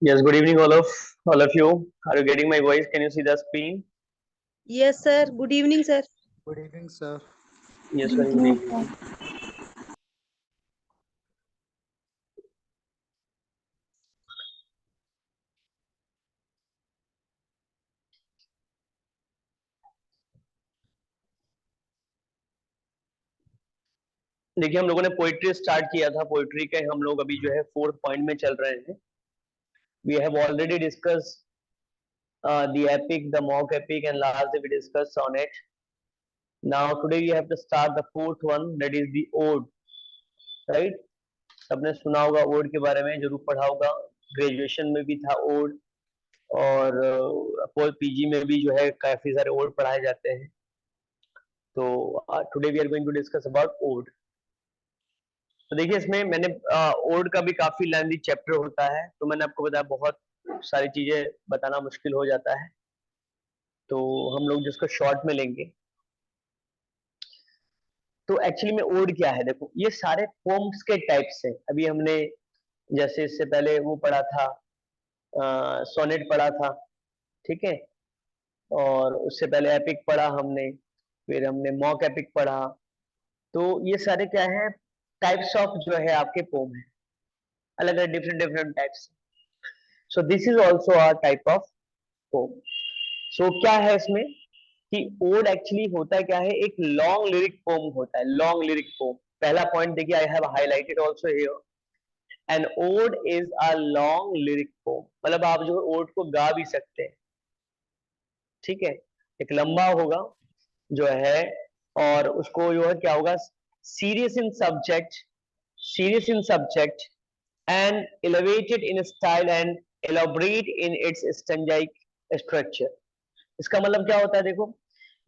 Yes, good evening, all of you. Are you getting my voice? Can you see the screen? Yes, sir. Good evening, sir. Good evening, sir. Yes, Good very good evening, evening. sir. देखिए, हम लोगों ने poetry start किया था। Poetry के हम लोग अभी जो है 4th पॉइंट में चल रहे हैं। We have already discussed the epic, the mock epic, and lastly we discussed sonnet. Now today we have to start the 4th one, that is the ode, right? सबने सुना होगा ओड के बारे में, जरूर पढ़ा होगा। ग्रेजुएशन में भी था ओड, और पीजी में भी जो है काफी सारे ओड पढ़ाए जाते हैं। तो today we are going to discuss about ode. तो देखिए, इसमें मैंने ओड का भी काफी लेंथी चैप्टर होता है, तो मैंने आपको बताया बहुत सारी चीजें बताना मुश्किल हो जाता है, तो हम लोग जिसको शॉर्ट में लेंगे। तो एक्चुअली में ओड क्या है, देखो ये सारे पोम्स के टाइप्स हैं। अभी हमने जैसे इससे पहले वो पढ़ा था, सोनेट पढ़ा था, ठीक है, और उससे पहले एपिक पढ़ा हमने, फिर हमने मॉक एपिक पढ़ा। तो ये सारे क्या है, टाइप्स ऑफ जो है आपके पोम है, अलग अलग different different types. So this is also a type of poem. So क्या है इसमें कि ओड एक्चुअली होता है क्या है, एक लॉन्ग लिरिक पोम होता है, लॉन्ग लिरिक पोम। पहला पॉइंट देखिए, I have highlighted also here, an ode is a long lyric poem. मतलब आप जो ओड को गा भी सकते हैं, ठीक है, एक लंबा होगा जो है, और उसको जो है क्या होगा, serious in subject, serious in subject and elevated in style and elaborate in its stanzaic structure। इसका मतलब क्या होता है, देखो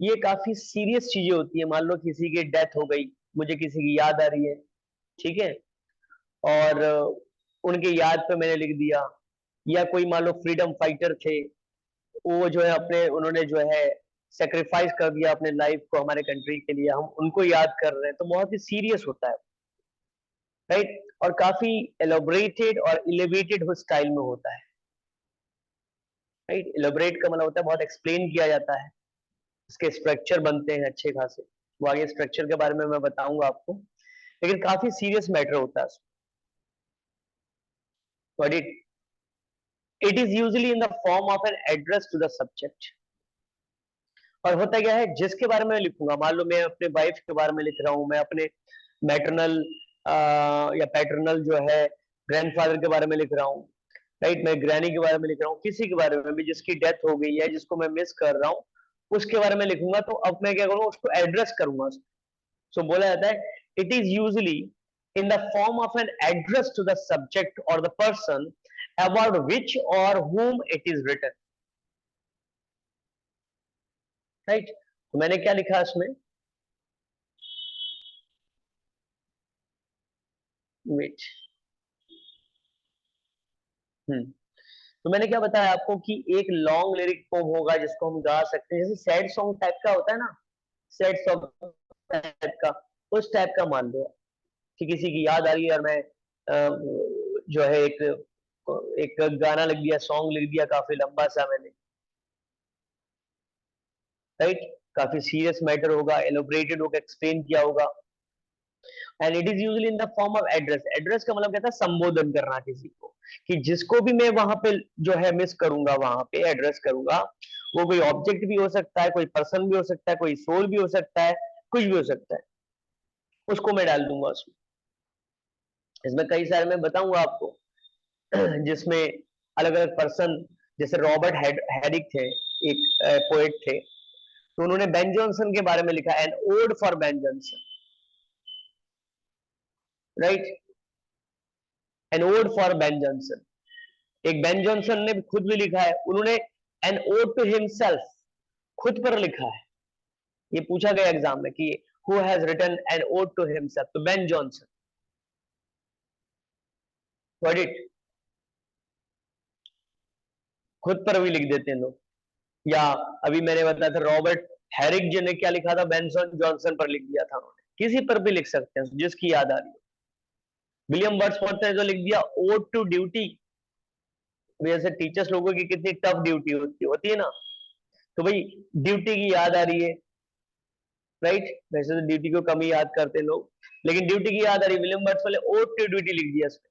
ये काफी सीरियस चीजें होती है। मान लो किसी की डेथ हो गई, मुझे किसी की याद आ रही है, ठीक है, और उनके याद पे मैंने लिख दिया। या कोई मान लो फ्रीडम फाइटर थे, वो जो है अपने उन्होंने जो है सेक्रीफाइस कर दिया अपने लाइफ को हमारे कंट्री के लिए, हम उनको याद कर रहे हैं, तो बहुत ही सीरियस होता है, राइट। और काफी एलोबरेटेड और इलेवेटेड स्टाइल में होता है, राइट। एलोबरेट का मतलब होता है बहुत एक्सप्लेन किया जाता है, इसके स्ट्रक्चर बनते हैं अच्छे खासे। वो आगे स्ट्रक्चर के बारे में मैं बताऊंगा आपको, लेकिन काफी सीरियस मैटर होता है। But it is usually in the form of an address to the subject. और होता क्या है, जिसके बारे में लिखूंगा, मान लो मैं अपने वाइफ के बारे में लिख रहा हूँ, मैं अपने मैटरनल या पैटर्नल जो है ग्रैंडफादर के बारे में लिख रहा हूँ, राइट, मैं ग्रैनी के बारे में लिख रहा हूँ, किसी के बारे में भी जिसकी डेथ हो गई है, जिसको मैं मिस कर रहा हूँ, उसके बारे में लिखूंगा। तो अब मैं क्या करूंगा, उसको एड्रेस करूंगा। सो बोला जाता है it is usually in the form of an address to the subject और द पर्सन अबाउट विच और whom it is written, right. तो मैंने क्या लिखा इसमें, विच, तो मैंने क्या बताया आपको कि एक लॉन्ग लिरिक पोम होगा जिसको हम गा सकते हैं, जैसे सैड सॉन्ग टाइप का होता है ना, सैड सॉन्ग टाइप का, उस टाइप का मान लो कि किसी की याद आ रही है और मैं जो है एक एक गाना लिख दिया, सॉन्ग लिख दिया काफी लंबा सा मैंने, राइट। काफी सीरियस मैटर होगा, एलोबरेटेड होगा, एक्सप्लेन किया होगा। And it is usually in the form of address. Address का मतलब क्या था, संबोधन करना किसी को, कि जिसको भी मैं वहां पे जो है मिस करूंगा, वहां पे एड्रेस करूंगा, वो कोई ऑब्जेक्ट भी हो सकता है, कोई पर्सन भी हो सकता है, कोई सोल भी हो सकता है, कुछ भी हो सकता है, उसको मैं डाल दूंगा उसमें। इसमें कई सारे मैं बताऊंगा आपको जिसमें अलग अलग पर्सन, जैसे रॉबर्ट हैरिक थे, एक पोएट थे, तो उन्होंने बेन जॉनसन के बारे में लिखा, an ode for Ben Jonson, right, an ode for Ben Jonson. एक बेन जॉनसन ने खुद भी लिखा है, उन्होंने एन ओड टू हिमसेल्फ, खुद पर लिखा है। ये पूछा गया एग्जाम में कि who has written an ode to himself, तो बेन जॉनसन, गॉट इट, खुद पर भी लिख देते हैं लोग। या अभी मैंने बताया था रॉबर्ट हैरिक जी ने क्या लिखा था, बेन जॉनसन पर लिख दिया था उन्होंने, किसी पर भी लिख सकते हैं जिसकी याद आ रही है। विलियम वर्ड्सवर्थ ने जो लिख दिया ओड टू ड्यूटी, जैसे टीचर्स लोगों की कितनी टफ ड्यूटी होती है ना, तो भाई ड्यूटी की याद आ रही है, राइट। वैसे तो ड्यूटी को कम ही याद करते हैं लोग, लेकिन ड्यूटी की याद आ रही, विलियम बर्ड्स वाले ओड टू ड्यूटी लिख दिया इसमें,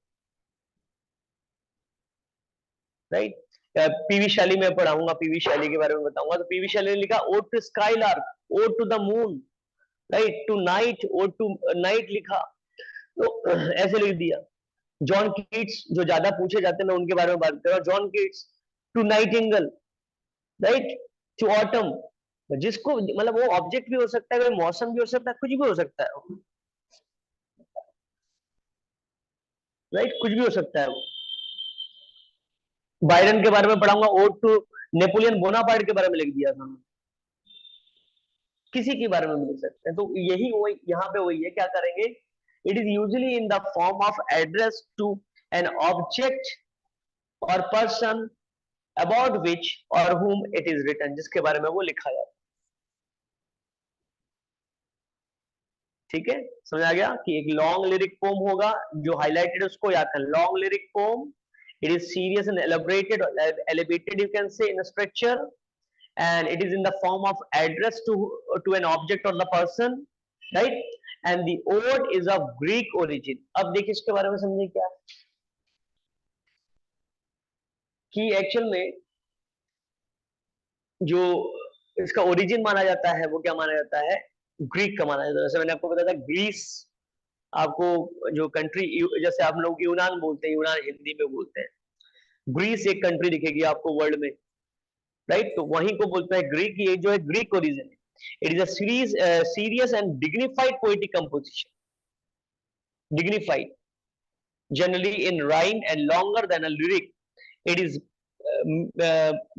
राइट। पीवी शैली में पढ़ाऊंगा, पीवी शैली के बारे में बताऊंगा, तो पीवी शैली ने लिखा ode to skylark, ode to the moon, right, to night, ode to night लिखा, तो ऐसे लिख दिया। जॉन कीट्स जो ज्यादा पूछे जाते हैं, मैं उनके बारे में बात कर रहा हूँ। John Keats to nightingale, right, to autumn, जिसको मतलब वो ऑब्जेक्ट भी हो सकता है, कोई मौसम भी हो सकता है, कुछ भी हो सकता है, राइट, कुछ भी हो सकता है वो। बायरन के बारे में पढ़ाऊंगा, ओड टू नेपोलियन बोनापार्ट के बारे में लिख दिया था, किसी के बारे में भी लिख सकते हैं। तो यही वही यहाँ पे वही है, क्या करेंगे, it is usually in the form of address to an object और पर्सन अबाउट विच और whom इट इज रिटन, जिसके बारे में वो लिखा जाता है। ठीक है, समझ आ गया कि एक लॉन्ग लिरिक पोम होगा, जो हाईलाइटेड उसको याद कर, long lyric poem, it is serious and elevated, elevated you can say in a structure, and it is in the form of address to an object or the person, right, and the ode is of Greek origin। अब देखिए इसके बारे में समझिए क्या कि actual में जो इसका ओरिजिन माना जाता है वो क्या माना जाता है, ग्रीक का माना जाता है। जैसे मैंने आपको बताया था ग्रीस, आपको जो कंट्री, जैसे आप लोग यूनान बोलते हैं, यूनान हिंदी में बोलते हैं, ग्रीस एक कंट्री दिखेगी आपको वर्ल्ड में, राइट, तो वहीं को बोलते हैं ग्रीक। ये जो है ग्रीक ओरिजिन है। It is a series serious and dignified poetic composition, dignified, generally in rhyme and longer than a lyric। It is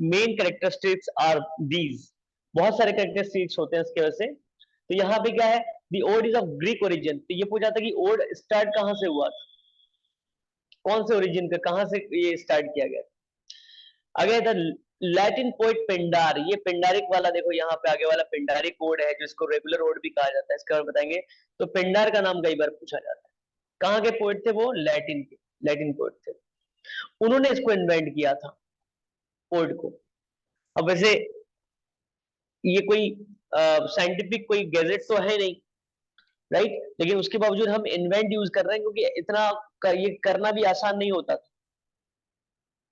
main characteristics are these। बहुत सारे characteristics होते हैं इसके वजह से। तो यहाँ पे क्या है, the ode is of Greek origin। तो ये पूछा था कि ode start कहाँ से हुआ था, कौन से origin का, कहाँ से ये start किया गया। आगे था लैटिन पोइट पिंडार, ये पिंडारिक वाला देखो यहाँ पे आगे वाला पिंडारिक ओड है, जिसको रेगुलर ओड भी कहा जाता है, इसके बारे में बताएंगे। तो पिंडार का नाम कई बार पूछा जाता है। कहाँ के पोइट थे वो, लैटिन के, लैटिन पोइट थे, उन्होंने इसको इन्वेंट किया था, पोइट को। अब वैसे ये कोई साइंटिफिक कोई गैजेट तो है नहीं, राइट, लेकिन उसके बावजूद हम इन्वेंट यूज कर रहे हैं, क्योंकि इतना ये करना भी आसान नहीं होता था,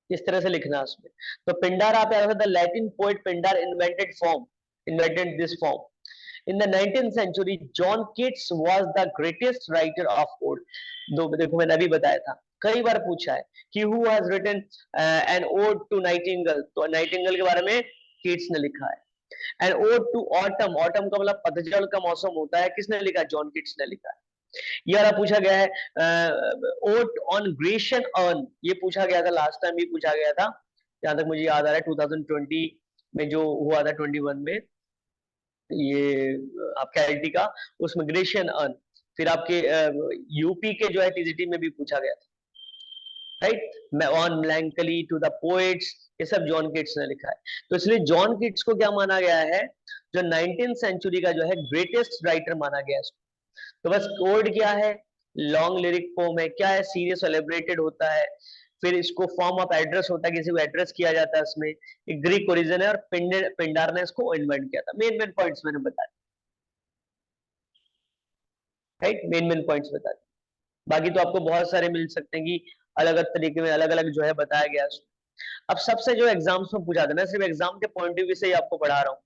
इस तरह से लिखना उसमें। तो पिंडार आप याद रखो, the Latin poet Pindar invented this form. In the 19th century, John Keats was the greatest writer of ode। देखो मैंने अभी बताया था, कई बार पूछा है कि who has written an ode to nightingale, तो नाइटिंगेल के बारे में कीट्स ने लिखा है। An ode to autumn, autumn का मतलब पतझड़ का मौसम होता है, किसने लिखा, जॉन कीट्स ने लिखा है। ये वाला पूछा गया है ओड ऑन ग्रेशियन अर्न, ये पूछा गया था लास्ट टाइम, भी पूछा गया था, जहां तक मुझे याद आ रहा है 2020 में जो हुआ था, 21 में, ये आपके आईटी का, उसमें ग्रेशियन अर्न। फिर आपके यूपी के जो है टीजीटी में भी पूछा गया था, right, on melancholy to the poets, ये सब जॉन कीट्स ने लिखा है। तो इसलिए जॉन कीट्स को क्या माना गया है, जो 19th सेंचुरी का जो है ग्रेटेस्ट राइटर माना गया है। तो बस कोड क्या है, लॉन्ग लिरिक पोम है, क्या है, सीरियस सेलिब्रेटेड होता है, फिर इसको फॉर्म ऑफ एड्रेस होता है, किसी को एड्रेस किया जाता है इसमें, एक ग्रीक ओरिजिन है, और पिंडार ने इसको इन्वेंट किया था। मेन मेन पॉइंट्स मैंने बताया, राइट, मेन मेन पॉइंट्स बता दिए। बाकी तो आपको बहुत सारे मिल सकते हैं कि अलग अलग तरीके में अलग अलग जो है बताया गया। अब सबसे जो एग्जाम्स में पूछा था, मैं सिर्फ एग्जाम के पॉइंट ऑफ व्यू से ही आपको पढ़ा रहा हूँ।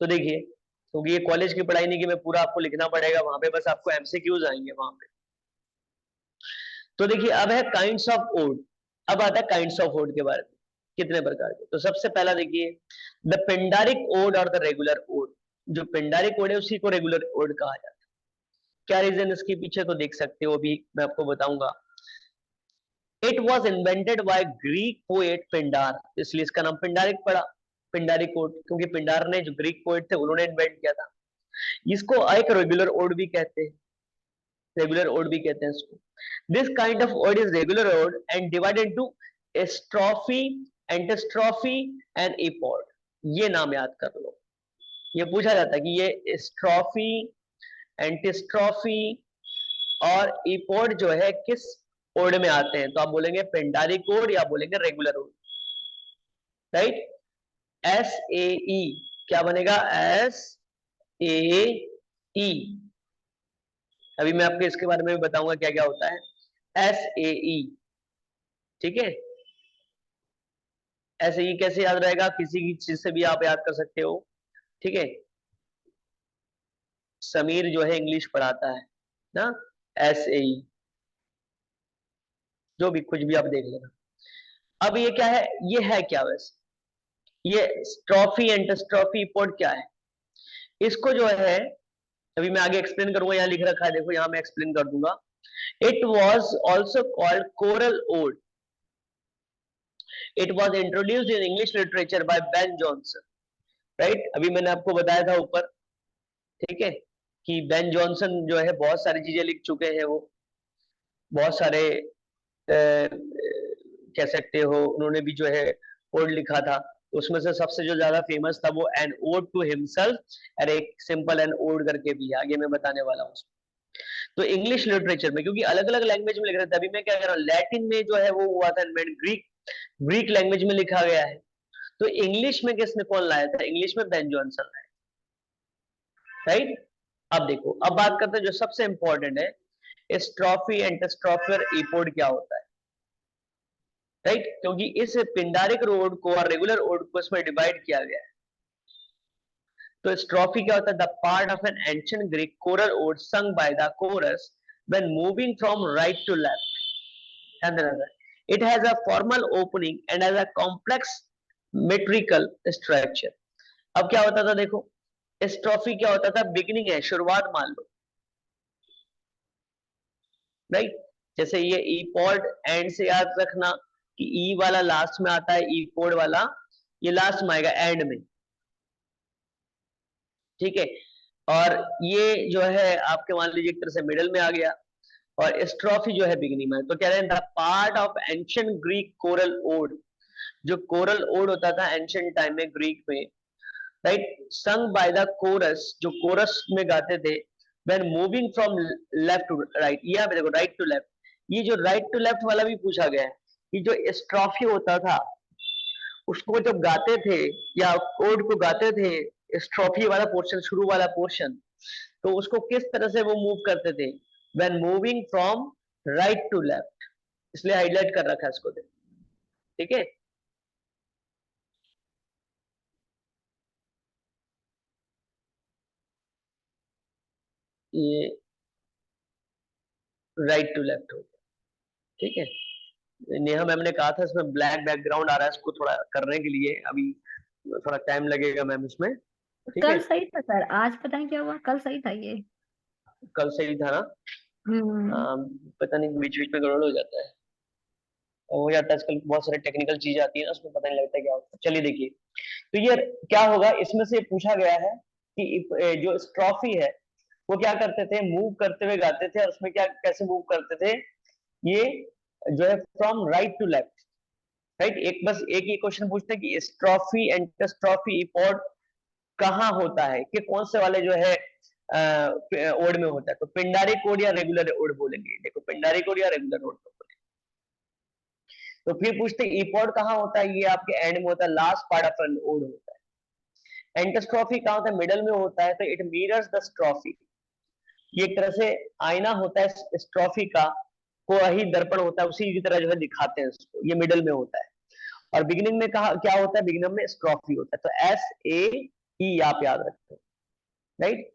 तो देखिए, क्योंकि ये कॉलेज की पढ़ाई नहीं कि मैं पूरा आपको लिखना पड़ेगा वहां पे, बस आपको एमसीक्यूज आएंगे वहां पे। तो देखिए अब है काइंड्स ऑफ ओड, अब आता है काइंड्स ऑफ ओड के बारे में, कितने प्रकार के। तो सबसे पहला देखिए, द पिंडारिक ओड और द रेगुलर ओड। जो पिंडारिक ओड है उसी को रेगुलर ओड कहा जाता है। क्या रीजन इसके पीछे तो देख सकते हो, अभी मैं आपको बताऊंगा। It was invented by Greek poet Pindar, इसलिए इसका नाम पिंडारिक पड़ा, पिंडारिक ओड, क्योंकि पिंडार ने जो ग्रीक पोएट थे उन्होंने इन्वेंट किया था। इसको एक रेगुलर ओड भी कहते हैं, रेगुलर ओड भी कहते हैं इसको। This kind of ode is regular ode and divided into strophe, antistrophe and epode. ये नाम याद कर लो। ये पूछा जाता है कि ये स्ट्रोफी, एंटिस्ट्रोफी और एपोड जो है किस ओड में आते हैं, तो आप बोलेंगे पिंडारिक ओड या बोलेंगे regular ode, right. S A E क्या बनेगा, एस ए ई। अभी मैं आपको इसके बारे में भी बताऊंगा क्या क्या होता है एस ए ई, ठीक है। एस ए ई कैसे याद रहेगा, किसी की चीज से भी आप याद कर सकते हो, ठीक है। समीर जो है इंग्लिश पढ़ाता है ना, एस ए ई, जो भी कुछ भी आप देख लेना। अब ये क्या है, ये है क्या वैसे, ये स्ट्रॉफी एंटस्ट्रॉफी पोर्ट क्या है, इसको जो है अभी मैं आगे एक्सप्लेन करूंगा, यहाँ लिख रखा है देखो, यहाँ मैं एक्सप्लेन कर दूंगा। It was also called choral ode, it was introduced in English literature by Ben Jonson, right. अभी मैंने आपको बताया था ऊपर, ठीक है, कि बेन जॉनसन जो है बहुत सारी चीजें लिख चुके हैं, वो बहुत सारे कह सकते हो, उन्होंने भी जो है ओड लिखा था। उसमें से सबसे जो ज्यादा फेमस था वो एन ओड टू हिमसेल्फ, और एक सिंपल एन ओड करके भी आगे मैं बताने वाला हूँ। तो इंग्लिश लिटरेचर में, क्योंकि अलग अलग लैंग्वेज में लिख रहे थे, अभी मैं क्या कर रहा हूँ, लैटिन में जो है वो हुआ था, ग्रीक ग्रीक लैंग्वेज में लिखा गया है। तो इंग्लिश में किसने कौन लाया था, इंग्लिश में बेन जॉनसन लाया, राइट। अब देखो, अब बात करते हैं जो सबसे इंपॉर्टेंट है, स्ट्रॉफी एंटस्ट्रॉफी और इपोड क्या होता है, राइट। क्योंकि इस पिंडारिक ओड को और रेगुलर ओड को इसमें डिवाइड किया गया है। तो स्ट्रॉफी क्या होता है, the part of an ancient Greek choral ode sung by the chorus when moving from right to left, and another. It has a formal opening and has a complex metrical structure. अब क्या होता था देखो, स्ट्रॉफी क्या होता था, beginning है, शुरुआत मान लो, राइट। जैसे ये ई पॉड एंड से याद रखना कि ई वाला लास्ट में आता है, ई पॉड वाला ये लास्ट में आएगा एंड में, ठीक है। और ये जो है आपके मान लीजिए एक तरह से मिडल में आ गया, और स्ट्रॉफी जो है बिगिनिंग में। तो कह रहे हैं the part of ancient Greek choral ode, जो कोरल ओड होता था एंशिएंट टाइम में ग्रीक में, right, sung by the chorus, जो कोरस में गाते थे, when moving from left to right, या देखो राइट टू लेफ्ट, ये जो राइट टू लेफ्ट वाला भी पूछा गया है कि जो स्ट्रॉफी होता था उसको जब गाते थे या कोड को गाते थे, स्ट्रॉफी वाला पोर्शन, शुरू वाला पोर्शन, तो उसको किस तरह से वो मूव करते थे, when moving from right to left, इसलिए हाईलाइट कर रखा है इसको, ठीक है। ये राइट टू लेफ्ट हो गया, ठीक है। नेहा मैम ने कहा था इसमें ब्लैक बैकग्राउंड आ रहा है, इसको थोड़ा करने के लिए अभी थोड़ा टाइम लगेगा मैम इसमें, ठीक है। कल सही था सर, आज पता नहीं क्या हुआ, कल सही था ये। कल सही था ना, पता नहीं बीच बीच में गड़बड़ हो जाता है, हो जाता है आजकल, बहुत सारे टेक्निकल चीजें आती है ना, उसमें पता नहीं लगता क्या होता है। चलिए देखिए, तो ये क्या होगा, इसमें से पूछा गया है कि जो स्ट्रॉफी है वो क्या करते थे, मूव करते हुए गाते थे, और उसमें क्या कैसे मूव करते थे, ये जो है from right to left, right. एक बस एक ही क्वेश्चन पूछते हैं कि स्ट्रॉफी एंटस्ट्रॉफी इपोड कहाँ होता है, कि कौन से वाले जो है ओड में होता है, तो पिंडारी कोड या रेगुलर ओड बोलेंगे, देखो पिंडारी कोड या रेगुलर ओड बोलेंगे। तो फिर पूछते हैं इपोड कहाँ होता है, ये आपके एंड में होता है, last part of an ode होता है। एंटस्ट्रॉफी कहाँ होता है, मिडल में होता है, तो इट मिरर्स द स्ट्रॉफी, ये एक तरह से आईना होता है स्ट्रॉफी का, को ही दर्पण होता है, उसी की तरह जो है दिखाते हैं उसको, ये मिडल में होता है। और बिगिनिंग में कहा क्या होता है, बिगिनिंग में स्ट्रॉफी होता है, तो एस ए ई आप याद रखते हैं, राइट।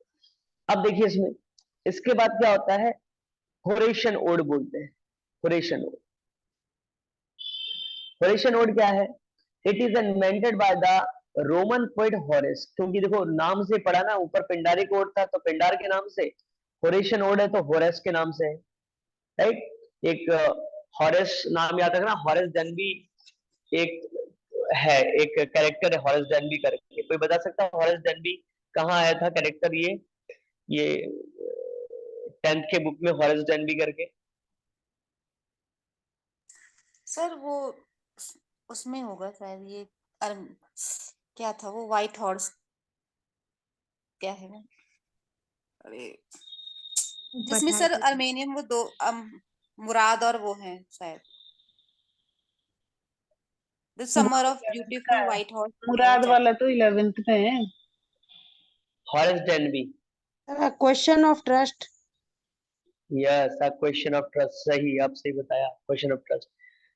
अब देखिए इसमें, इसके बाद क्या होता है, होरेशियन ओड बोलते हैं, होरेशियन ओड। होरेशियन ओड क्या है, it is invented by the Roman poet Horace, क्योंकि देखो नाम से पढ़ा ना, ऊपर पिंडारी ओड था तो पिंडार के नाम से, होरेशियन ओड है तो होरेस के नाम से है, राइट। एक हॉरेस नाम याद रखना, हॉरेस डनबी एक है, एक कैरेक्टर है हॉरेस डनबी करके, कोई बता सकता है हॉरेस डनबी कहाँ आया था कैरेक्टर, ये 10th के बुक में हॉरेस डनबी करके। सर वो उसमें होगा शायद, ये क्या था वो, व्हाइट हॉर्स, क्या है वो, अरे जिसमें सर अर्मेनियन वो दो मुराद और वो है शायद। The summer of beautiful white horse है मुराद वाला चैप्टर। तो 11th में है। Horace Denby. Question of trust. Yes, a question of trust, सही, आप सही बताया, क्वेश्चन ऑफ ट्रस्ट।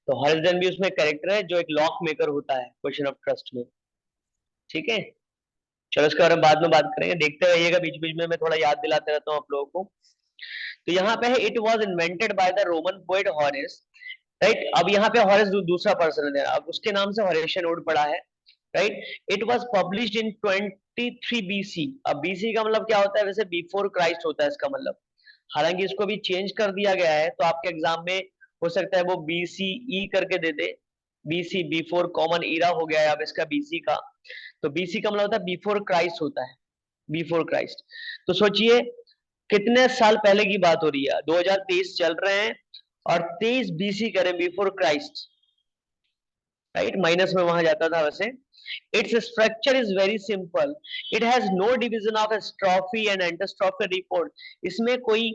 तो हॉरेस डेनबी उसमें कैरेक्टर है जो एक लॉक मेकर होता है क्वेश्चन ऑफ ट्रस्ट में। ठीक है, चलो इसके बारे में बाद में बात करेंगे, देखते रहिएगा, बीच बीच में मैं थोड़ा याद दिलाते रहता हूँ आप लोगों को। तो यहाँ पे है it was invented by the Roman poet Horace, right. अब यहाँ पे हॉरेस दूसरा पर्सन है, अब उसके नाम से हॉरेशियन ओड पड़ा है, right. It was published in 23 BC. अब बीसी का मतलब क्या होता है, वैसे बिफोर क्राइस्ट होता है इसका मतलब, हालांकि इसको भी चेंज कर दिया गया है, तो आपके एग्जाम में हो सकता है वो बीसीई करके दे दे, बीसी बिफोर कॉमन ईरा हो गया है अब इसका बीसी का। तो बीसी का मतलब होता है बिफोर क्राइस्ट होता है, बिफोर क्राइस्ट। तो सोचिए कितने साल पहले की बात हो रही है, 2023 चल रहे हैं और 23 बीसी करें, बिफोर क्राइस्ट, राइट, माइनस में वहां जाता था वैसे। Its structure is very simple, it has no division of strophe and antistrophe report. इसमें कोई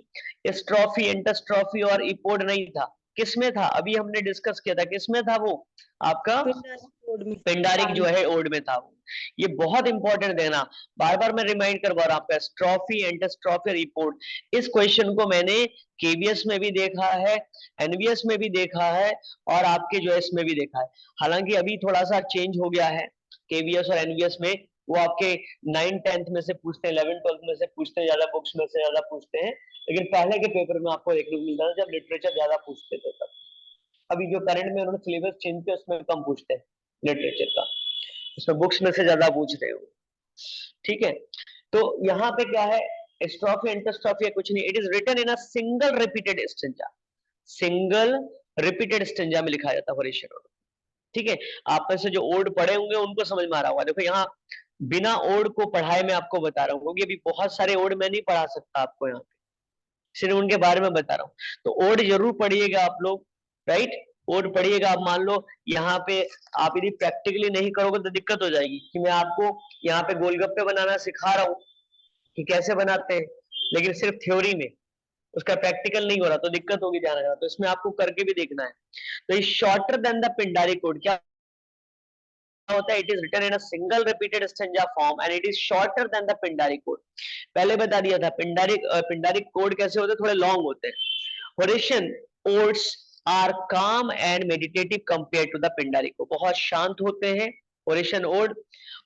स्ट्रॉफी एंटस्ट्रॉफी और इपोड नहीं था, किसमें था, अभी हमने डिस्कस किया था, किसमें था वो आपका पिंडारिक जो है ओड में था वो। ये बहुत इंपॉर्टेंट देना, बार बार मैं रिमाइंड करवा रहा हूं आपका, स्ट्रॉफी एंटस्ट्रॉफी रिपोर्ट। इस क्वेश्चन को मैंने केवीएस में भी देखा है, एनवीएस में भी देखा है, और आपके जो इसमें भी देखा है। हालांकि अभी थोड़ा सा चेंज हो गया है, केवीएस और एनवीएस में वो आपके 9th-10th में से पूछते हैं, 11th-12th में से पूछते हैं, ज्यादा बुक्स में से ज्यादा पूछते हैं, लेकिन पहले के पेपर में आपको देखने को मिलता था जब लिटरेचर ज्यादा पूछते थे तब। अभी जो करंट में उन्होंने सिलेबस चेंज किया उसमें कम पूछते हैं लिटरेचर का, उसमें बुक्स में से ज्यादा पूछ रहे हो। ठीक है, तो यहाँ पे क्या है, स्ट्रॉफी इंटरस्ट्रॉफी कुछ नहीं, it is written in a single repeated stanza, single repeated stanza में लिखा जाता है हॉरेशियन ओड। ठीक है, आप में से जो ओड पढ़े होंगे उनको समझ में आ रहा होगा। देखो यहाँ बिना ओड को पढ़ाए मैं आपको बता रहा हूँ, क्योंकि अभी बहुत सारे ओड मैं नहीं पढ़ा सकता आपको यहाँ पे, सिर्फ उनके बारे में बता रहा हूँ। तो ओड जरूर पढ़िएगा आप लोग, राइट, ओड पढ़िएगा। आप मान लो यहाँ पे आप यदि प्रैक्टिकली नहीं करोगे तो दिक्कत हो जाएगी, कि मैं आपको यहाँ पे गोलगप्पे बनाना सिखा रहा हूँ कि कैसे बनाते हैं, लेकिन सिर्फ थ्योरी में, उसका प्रैक्टिकल नहीं हो रहा तो दिक्कत होगी जाना, तो इसमें आपको करके भी देखना है। तो is shorter than the Pindaric ode, क्या होता है, it is written in a single repeated stanza form and it is shorter than the Pindaric ode. पहले बता दिया था पिंडारी कोड कैसे होते हैं, थोड़े लॉन्ग होते हैं। Horatian odes are calm and meditative compared to the Pindaric, बहुत शांत होते हैं Horatian ode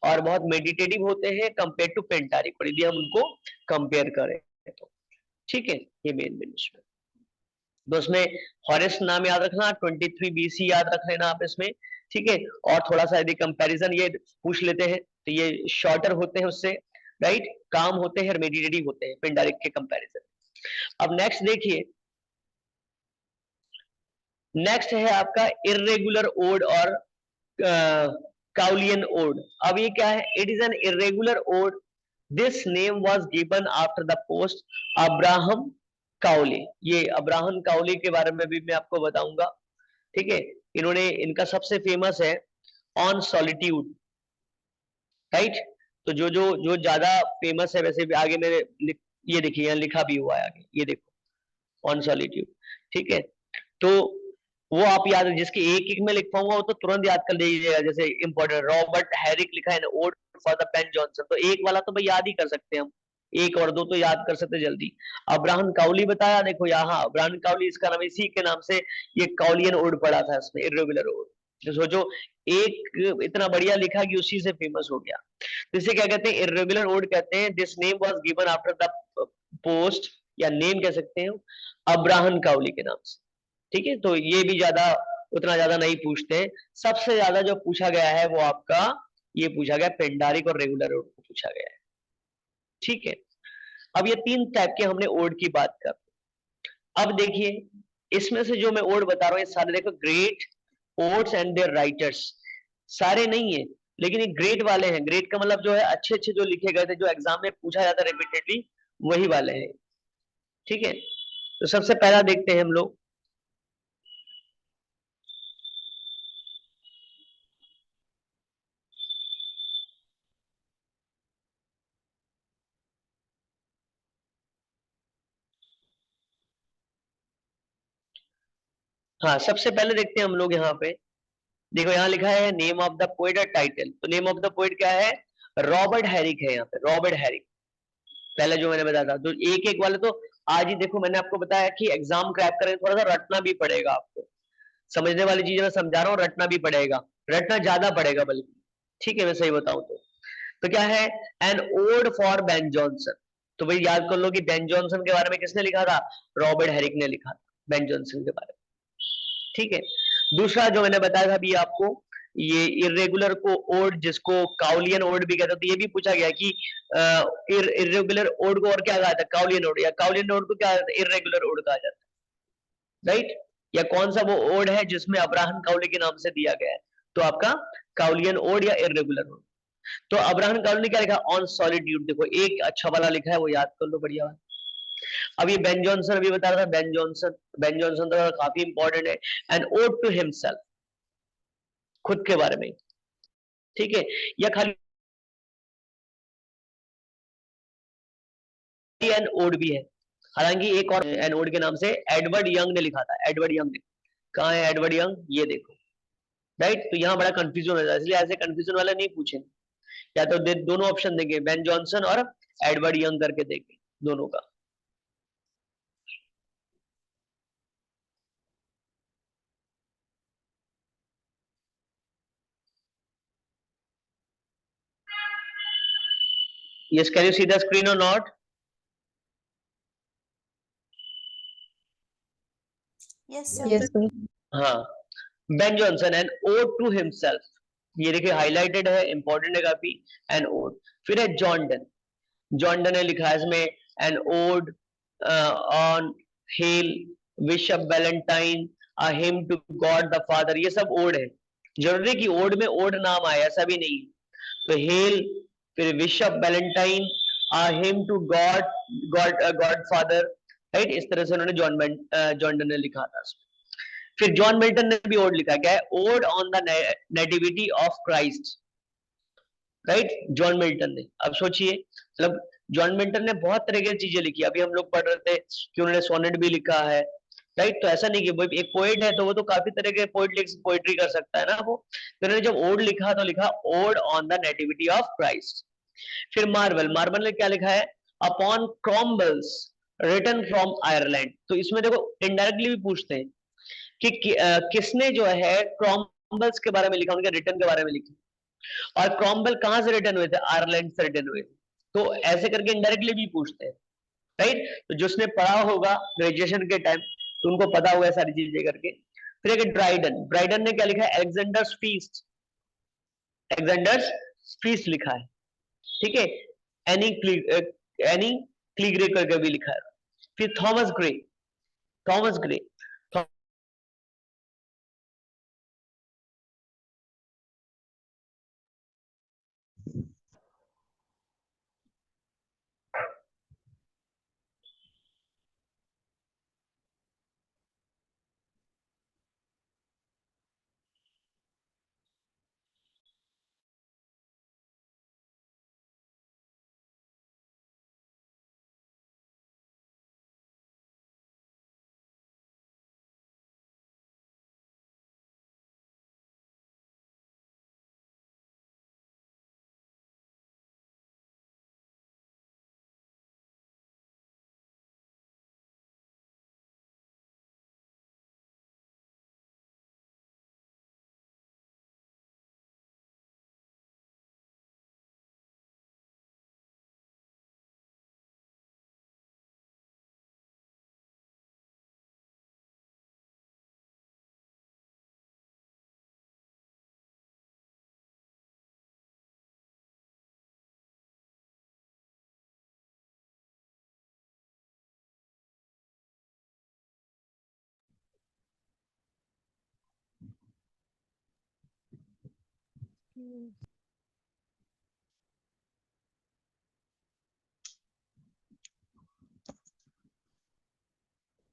और बहुत मेडिटेटिव होते हैं कंपेयर टू पेंटारिक, यदि हम उनको कंपेयर करें तो। ठीक है, ये मेन बेनिफिट। तो उसमें हॉरेस नाम याद रखना, 23 बीसी याद रख लेना आप इसमें। ठीक है, और थोड़ा सा यदि कंपैरिजन ये पूछ लेते हैं तो ये शॉर्टर होते हैं उससे, राइट, काम होते हैं, मेडिटेटिव होते हैं पिंडारिक के कंपैरिजन। अब नेक्स्ट देखिए, नेक्स्ट है आपका इरेगुलर ओड और काउलियन ओड। अब ये क्या है, it is an irregular ode, this name was given after the post Abraham Cowley. ये अब्राहम काउली के बारे में भी मैं आपको बताऊंगा। ठीक है, इन्होंने, इनका सबसे फेमस है ऑन सॉलिट्यूड, राइट। तो जो जो जो ज्यादा फेमस है, वैसे भी आगे मेरे ये देखिए यहाँ लिखा भी हुआ है आगे, ये देखो ऑन सॉलिट्यूड। ठीक है, तो वो आप याद, जिसके एक एक में लिख पाऊंगा वो तो तुरंत याद कर लीजिएगा, जैसे इंपॉर्टेंट रॉबर्ट हैरिक लिखा है ode for the Ben Jonson, तो एक वाला तो भाई याद ही कर सकते हैं हम, एक और दो तो याद कर सकते जल्दी। अब्राहम काउली बताया, देखो यहाँ अब्राहम काउली, इसका नाम इसी के नाम से ये काउलियन ओड पड़ा था इसमें, इरेगुलर ओड। तो सोचो एक इतना बढ़िया लिखा कि उसी से फेमस हो गया। तो इसे क्या कहते हैं, इरेगुलर ओड कहते हैं। This name was given after the post, या नेम कह सकते हैं अब्राहम काउली के नाम से। ठीक है, तो ये भी ज्यादा, उतना ज्यादा नहीं पूछते हैं। सबसे ज्यादा जो पूछा गया है वो आपका ये पूछा गया, पेंडारिक और रेगुलर ओड को पूछा गया है। ठीक है, अब ये तीन टाइप के हमने ओड की बात कर। अब देखिए इसमें से जो मैं ओड बता रहा हूँ ये सारे देखो great odes and their writers, सारे नहीं है, लेकिन ये ग्रेट वाले हैं। ग्रेट का मतलब जो है अच्छे अच्छे जो लिखे गए थे, जो एग्जाम में पूछा जाता है रिपीटेडली, वही वाले हैं। ठीक है, तो सबसे पहला देखते हैं हम लोग, हाँ, सबसे पहले देखते हैं हम लोग यहाँ पे, देखो यहाँ लिखा है नेम ऑफ द पोएट और टाइटल। तो नेम ऑफ द पोएट क्या है? रॉबर्ट हैरिक है यहाँ पे, रॉबर्ट हैरिक। पहले जो मैंने बताया था, तो एक एक वाले तो आज ही देखो, मैंने आपको बताया कि एग्जाम क्रैक करें थोड़ा सा रटना भी पड़ेगा आपको। समझने वाली चीजें मैं समझा रहा हूँ, रटना भी पड़ेगा, रटना ज्यादा पड़ेगा बल्कि। ठीक है, मैं सही बताऊं तो क्या है? An ode for Ben Jonson. तो भाई याद कर लो कि बेन जॉनसन के बारे में किसने लिखा था? रॉबर्ट हैरिक ने लिखा था बेन जॉनसन के बारे में। ठीक है, दूसरा जो मैंने बताया था अभी आपको, ये इरेगुलर को ओड, जिसको काउलियन ओड भी कहते हैं, तो ये भी पूछा गया कि इरेगुलर ओड को और क्या कहा जाता है? काउलियन ओड। या काउलियन ओड को क्या कहा जाता है? इरेगुलर ओड कहा जाता है, राइट? या कौन सा वो ओड है जिसमें अब्राहम काउली के नाम से दिया गया है? तो आपका काउलियन ओड या इरेगुलर ओड। तो अब्राहम काउली ने क्या लिखा? On solitude. देखो एक अच्छा वाला लिखा है, वो याद कर लो, बढ़िया वाला। अब ये बेन जॉनसन अभी बता रहा था, बेन जॉनसन तो काफी इंपॉर्टेंट है। एन ओड टू हिमसेल्फ, खुद के बारे में। ठीक है, या खाली एन ओड भी है। हालांकि एक और एन ओड के नाम से एडवर्ड यंग ने लिखा था, एडवर्ड यंग ने। कहा है एडवर्ड यंग? ये देखो, राइट? तो यहाँ बड़ा कंफ्यूजन हो जाता है, इसलिए ऐसे कंफ्यूजन वाले नहीं पूछे। या तो दोनों ऑप्शन देंगे, बेन जॉनसन और एडवर्ड यंग करके देंगे दोनों का। Yes, can you see the screen or not? Yes sir. Yes, sir. हाँ, Ben Jonson an ode to himself, ये देखिए हाईलाइटेड है, इंपॉर्टेंट है काफी। An ode. फिर है जॉन डन। जॉन डन ने लिखा है इसमें an ode on hell, Bishop Valentine, a hymn to God the Father. ये सब ओड है, जरूरी कि ओड में ओड नाम आए ऐसा भी नहीं। तो हेल, फिर Bishop Valentine, a hymn to God, God Father, right? इस तरह से उन्होंने जॉन डन ने लिखा था। फिर जॉन मिल्टन ने भी ओड लिखा, क्या है? Odd on the nativity of Christ, right? John Milton ने। अब सोचिए, मतलब जॉन मिल्टन ने बहुत तरह की चीजें लिखी। अभी हम लोग पढ़ रहे थे कि उन्होंने सोनेट भी लिखा है, राइट? तो ऐसा नहीं कि वो एक पोएट है तो वो तो काफी तरह के पोएट्री कर सकता है ना वो। तो उन्होंने जब ओड लिखा तो लिखा ode on the nativity of Christ. फिर मार्वल, मार्वल ने क्या लिखा है? Upon Cromwell's return from Ireland. तो इसमें देखो इनडायरेक्टली भी पूछते हैं कि किसने जो है क्रॉम्बल्स के बारे में लिखा, उनके रिटर्न के बारे में लिखा। और क्रॉम्बल कहां से रिटर्न हुए थे? आयरलैंड से रिटर्न हुए थे। तो ऐसे करके इनडायरेक्टली भी पूछते हैं, राइट? तो जिसने पढ़ा होगा ग्रेजुएशन के टाइम तो उनको पता होगा सारी चीजें करके। फिर एक ड्राइडन, ड्राइडन ने क्या लिखा है? एलेक्जेंडर्स फीस्ट, एलेक्जेंडर्स फीस्ट लिखा है। ठीक है, एनी क्लीग्रे करके भी लिखा है। फिर थॉमस ग्रे, थॉमस ग्रे,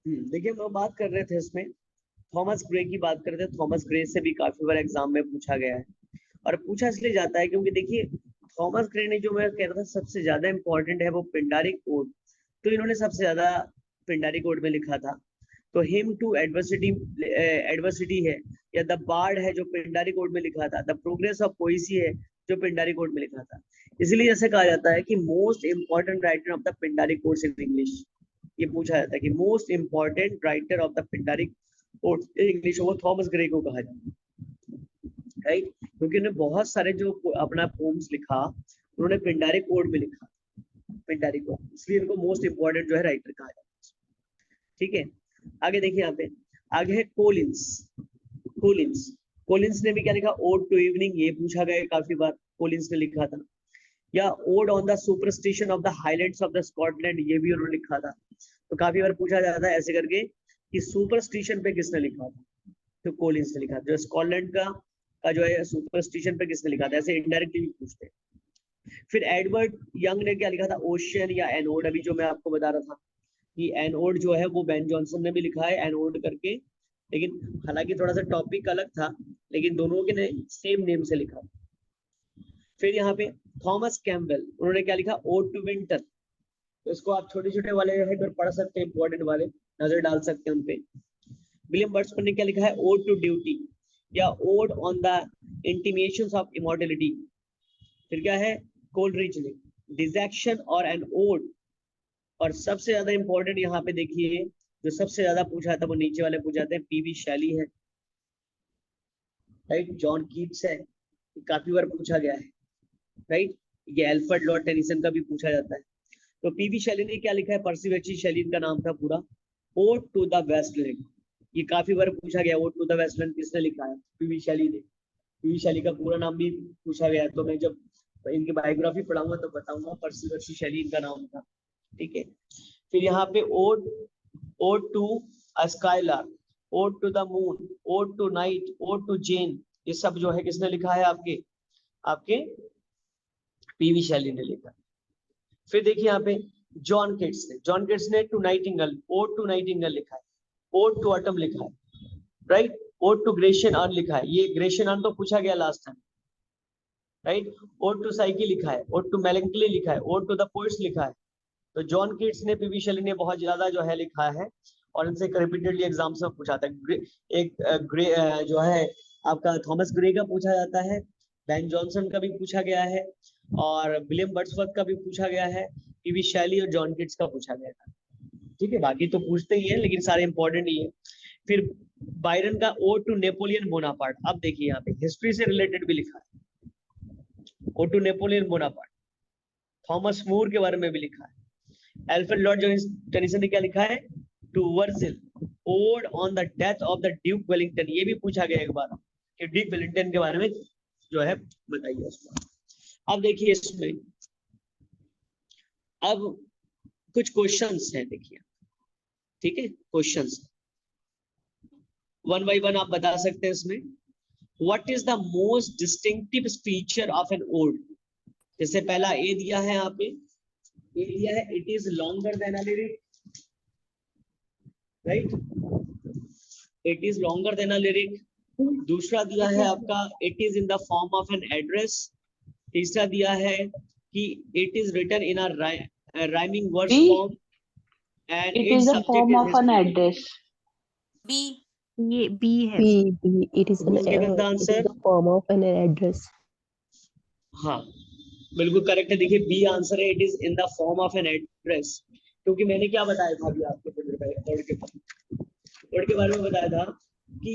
देखिए हम लोग बात कर रहे थे इसमें, थॉमस ग्रे की बात कर रहे थे। थॉमस ग्रे से भी काफी बार एग्जाम में पूछा गया है, और पूछा इसलिए जाता है क्योंकि देखिए थॉमस ग्रे ने, जो मैं कह रहा था सबसे ज्यादा इंपॉर्टेंट है वो पिंडारी कोड। तो इन्होंने सबसे ज्यादा पिंडारी कोड में लिखा था। तो हिम टू एडवर्सिटी एडवर्सिटी है, या द बार्ड है जो पिंडारी कोड में लिखा था, द प्रोग्रेस ऑफ पोइसी है जो पिंडारी कोड में लिखा था। इसलिए ऐसे कहा जाता है कि most important writer of the Pindari codes in English, ये पूछा जाता है कि most important writer of the Pindaric code in English, वो थॉमस ग्रे को कहा जाता है, राइट, क्योंकि उन्होंने बहुत सारे जो अपना पोम्स लिखा उन्होंने पिंडारी कोड में लिखा, पिंडारी कोड, इसलिए इनको मोस्ट इंपॉर्टेंट जो है राइटर कहा जाता है। ठीक है, आगे देखिए यहाँ पे आगे है कोलिंस। कोलिंस कोलिंस ने भी क्या लिखा, ओड टू इवनिंग, ये पूछा गया काफी बार, कोलिंस ने लिखा था। या odd on the superstition of the highlands of the Scotland, ये भी उन्होंने लिखा था। तो काफी बार पूछा जाता है ऐसे करके कि सुपरस्टिशन पे किसने लिखा था, तो कोलिंस ने लिखा। जो स्कॉटलैंड का जो है सुपरस्टिशन पे किसने लिखा था, ऐसे इनडायरेक्टली भी पूछते हैं। फिर एडवर्ड यंग ने क्या लिखा था, ओशियन या एनोड, अभी जो मैं आपको बता रहा था कि एनोड जो है वो बेन जॉनसन ने भी लिखा है एनोड करके, लेकिन हालांकि थोड़ा सा टॉपिक अलग था, लेकिन दोनों के ने सेम नेम से लिखा। फिर यहाँ पे थॉमस कैम्पबेल, उन्होंने क्या लिखा, ओड टू विंटर, तो इसको आप छोटे छोटे वाले जो है पढ़ सकते हैं, इंपॉर्टेंट वाले नजर डाल सकते हैं उनपे। विलियम वर्ड्सवर्थ ने क्या लिखा है, ओड टू ड्यूटी या odd on the intimations of immortality. फिर क्या है, कोलरिज ने डिजेक्शन और एन ओड। और सबसे ज्यादा इंपॉर्टेंट यहाँ पे देखिए, जो सबसे ज्यादा पूछा था वो नीचे वाले पूछा जाते हैं, पीवी शैली है, राइट, जॉन कीट्स है, काफी बार पूछा गया है, राइट, ये अल्फ्रेड लॉर्ड टेनिसन का भी पूछा जाता है। तो पीवी शैली ने क्या लिखा है, पर्सी बैची शैली इनका नाम था पूरा, ओड टू द वेस्टलैंड, ये काफी बार पूछा गया, ओड टू द वेस्टलैंड किसने लिखा है, पीवी शैली ने। पीवी शैली का पूरा नाम भी पूछा गया है, तो मैं जब इनकी बायोग्राफी पढ़ाऊंगा तो बताऊंगा, पर्सी बैची शैली इनका नाम था। ठीक है, फिर यहाँ पे ode to a skylark, ode to the moon, ode to night, ode to Jane, ये सब जो है किसने लिखा है, आपके पीवी शैली ने लिखा। फिर देखिए यहाँ पे जॉन किट्स ने to nightingale, ode to nightingale लिखा है, ओड टू ऑटम लिखा है, right, ode to Grecian urn लिखा है, ये ग्रेशियन अर्न तो पूछा गया last time, right, ode to Psyche लिखा है, ओड टू मेलंकली लिखा है, ओड टू द पोएट्स लिखा है। तो जॉन किट्स ने, पीवी शैली ने बहुत ज्यादा जो है लिखा है, और इनसे रिपीटेडली एग्जाम्स में पूछा था। एक ग्रे जो है आपका थॉमस ग्रे का पूछा जाता है, बेन जॉनसन का भी पूछा गया है, और विलियम वर्ड्सवर्थ का भी पूछा गया है, पीवी शैली और जॉन किट्स का पूछा गया था। ठीक है, बाकी तो पूछते ही है, लेकिन सारे इंपॉर्टेंट ही है। फिर बायरन का ओड टू नेपोलियन बोनापार्ट, अब देखिए यहाँ पे हिस्ट्री से रिलेटेड भी लिखा है, ode to Napoleon Bonaparte. Thomas Moore के बारे में भी लिखा है। अल्फ्रेड लॉर्ड टेनिसन ने क्या लिखा है, to Virgil, ode on the death of the Duke Wellington, ये भी पूछा गया एक बार कि ड्यूक वेलिंगटन के बारे में जो है बताइए उसको। अब देखिए इसमें अब कुछ क्वेश्चंस हैं, देखिए, ठीक है, क्वेश्चंस वन बाय वन आप बता सकते हैं इसमें। What is the most distinctive feature of an ode, जैसे पहला ए दिया है यहाँ पे, ए दिया है it is longer than a lyric, right, it is longer than a lyric. दूसरा दिया है आपका it is in the form of an address. तीसरा दिया है कि it is written in a rhyming verse B, form and it it's is the subject form is of an history. address. B. ये B है। B. It is Who's given the it is answer? the form of an address. हाँ, बिल्कुल correct है। देखिए B answer है, it is in the form of an address, क्योंकि मैंने क्या बताया था अभी आपको वर्ड के बारे में बताया था कि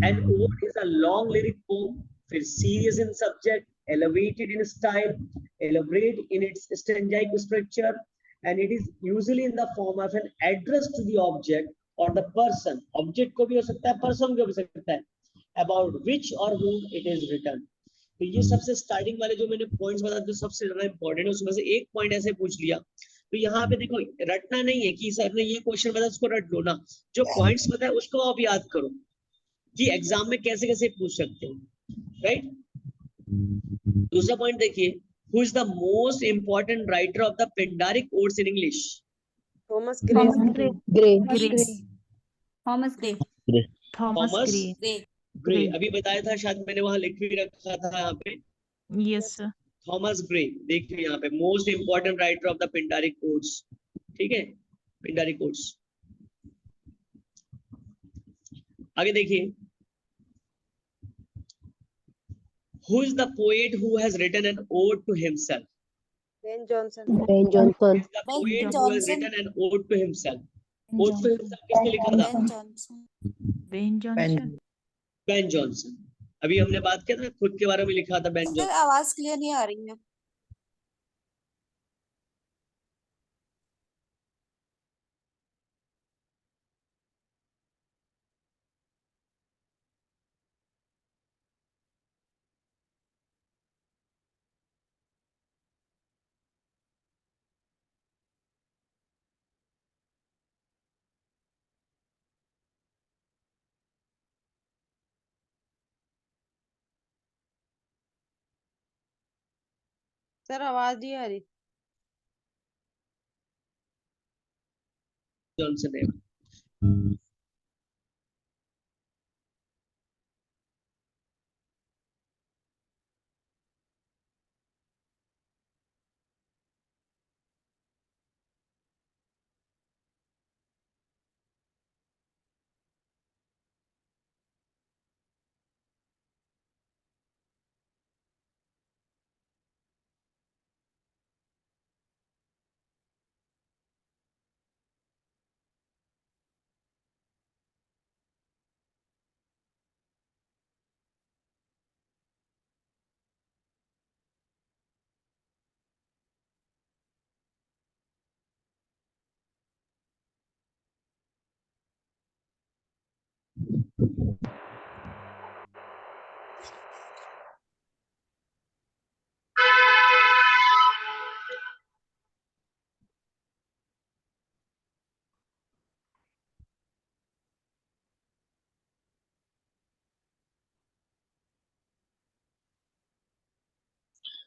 an ode is a long lyric poem, फिर serious in subject, elevated in style, elaborate in its stanzaic structure, and it is usually in the form of an address to the object or the person. Object को भी हो सकता है, person को भी हो सकता है, about which or whom it is written. तो ये सबसे स्टार्टिंग वाले जो मैंने पॉइंट्स बताए जो सबसे ज्यादा इंपॉर्टेंट है, उसमें से एक पॉइंट ऐसे पूछ लिया। तो यहाँ पे देखो रटना नहीं है कि सर ने ये क्वेश्चन बताया उसको रट लो ना, जो पॉइंट्स बताए उसको आप याद करो कि एग्जाम में कैसे कैसे पूछ सकते हैं, राइट। दूसरा पॉइंट देखिए, who is the most important writer of the Pindaric odds in English? Thomas Thomas Gray. Grey. Gray. Grey. Thomas Gray. Thomas Thomas Gray. Grey. Grey, अभी बताया था शायद, मैंने वहां लिख भी रखा था यहाँ पे, यस सर। Thomas Gray. देखिए यहाँ पे most important writer of the Pindaric odes, ठीक है, पिंडारिक ओड्स। आगे देखिए, who is the poet who has written an ode to himself? Ben Johnson. Ben Johnson. Is the Ben poet who has Jonson written an ode to himself? Ode to himself किसने लिखा था? Ben Jonson Ben Jonson. Ben Jonson. अभी हमने बात किया था, खुद के बारे में लिखा था बेन सर जॉनसन। आवाज क्लियर नहीं आ रही है। सर आवाज नहीं आ रही। जॉनसन है।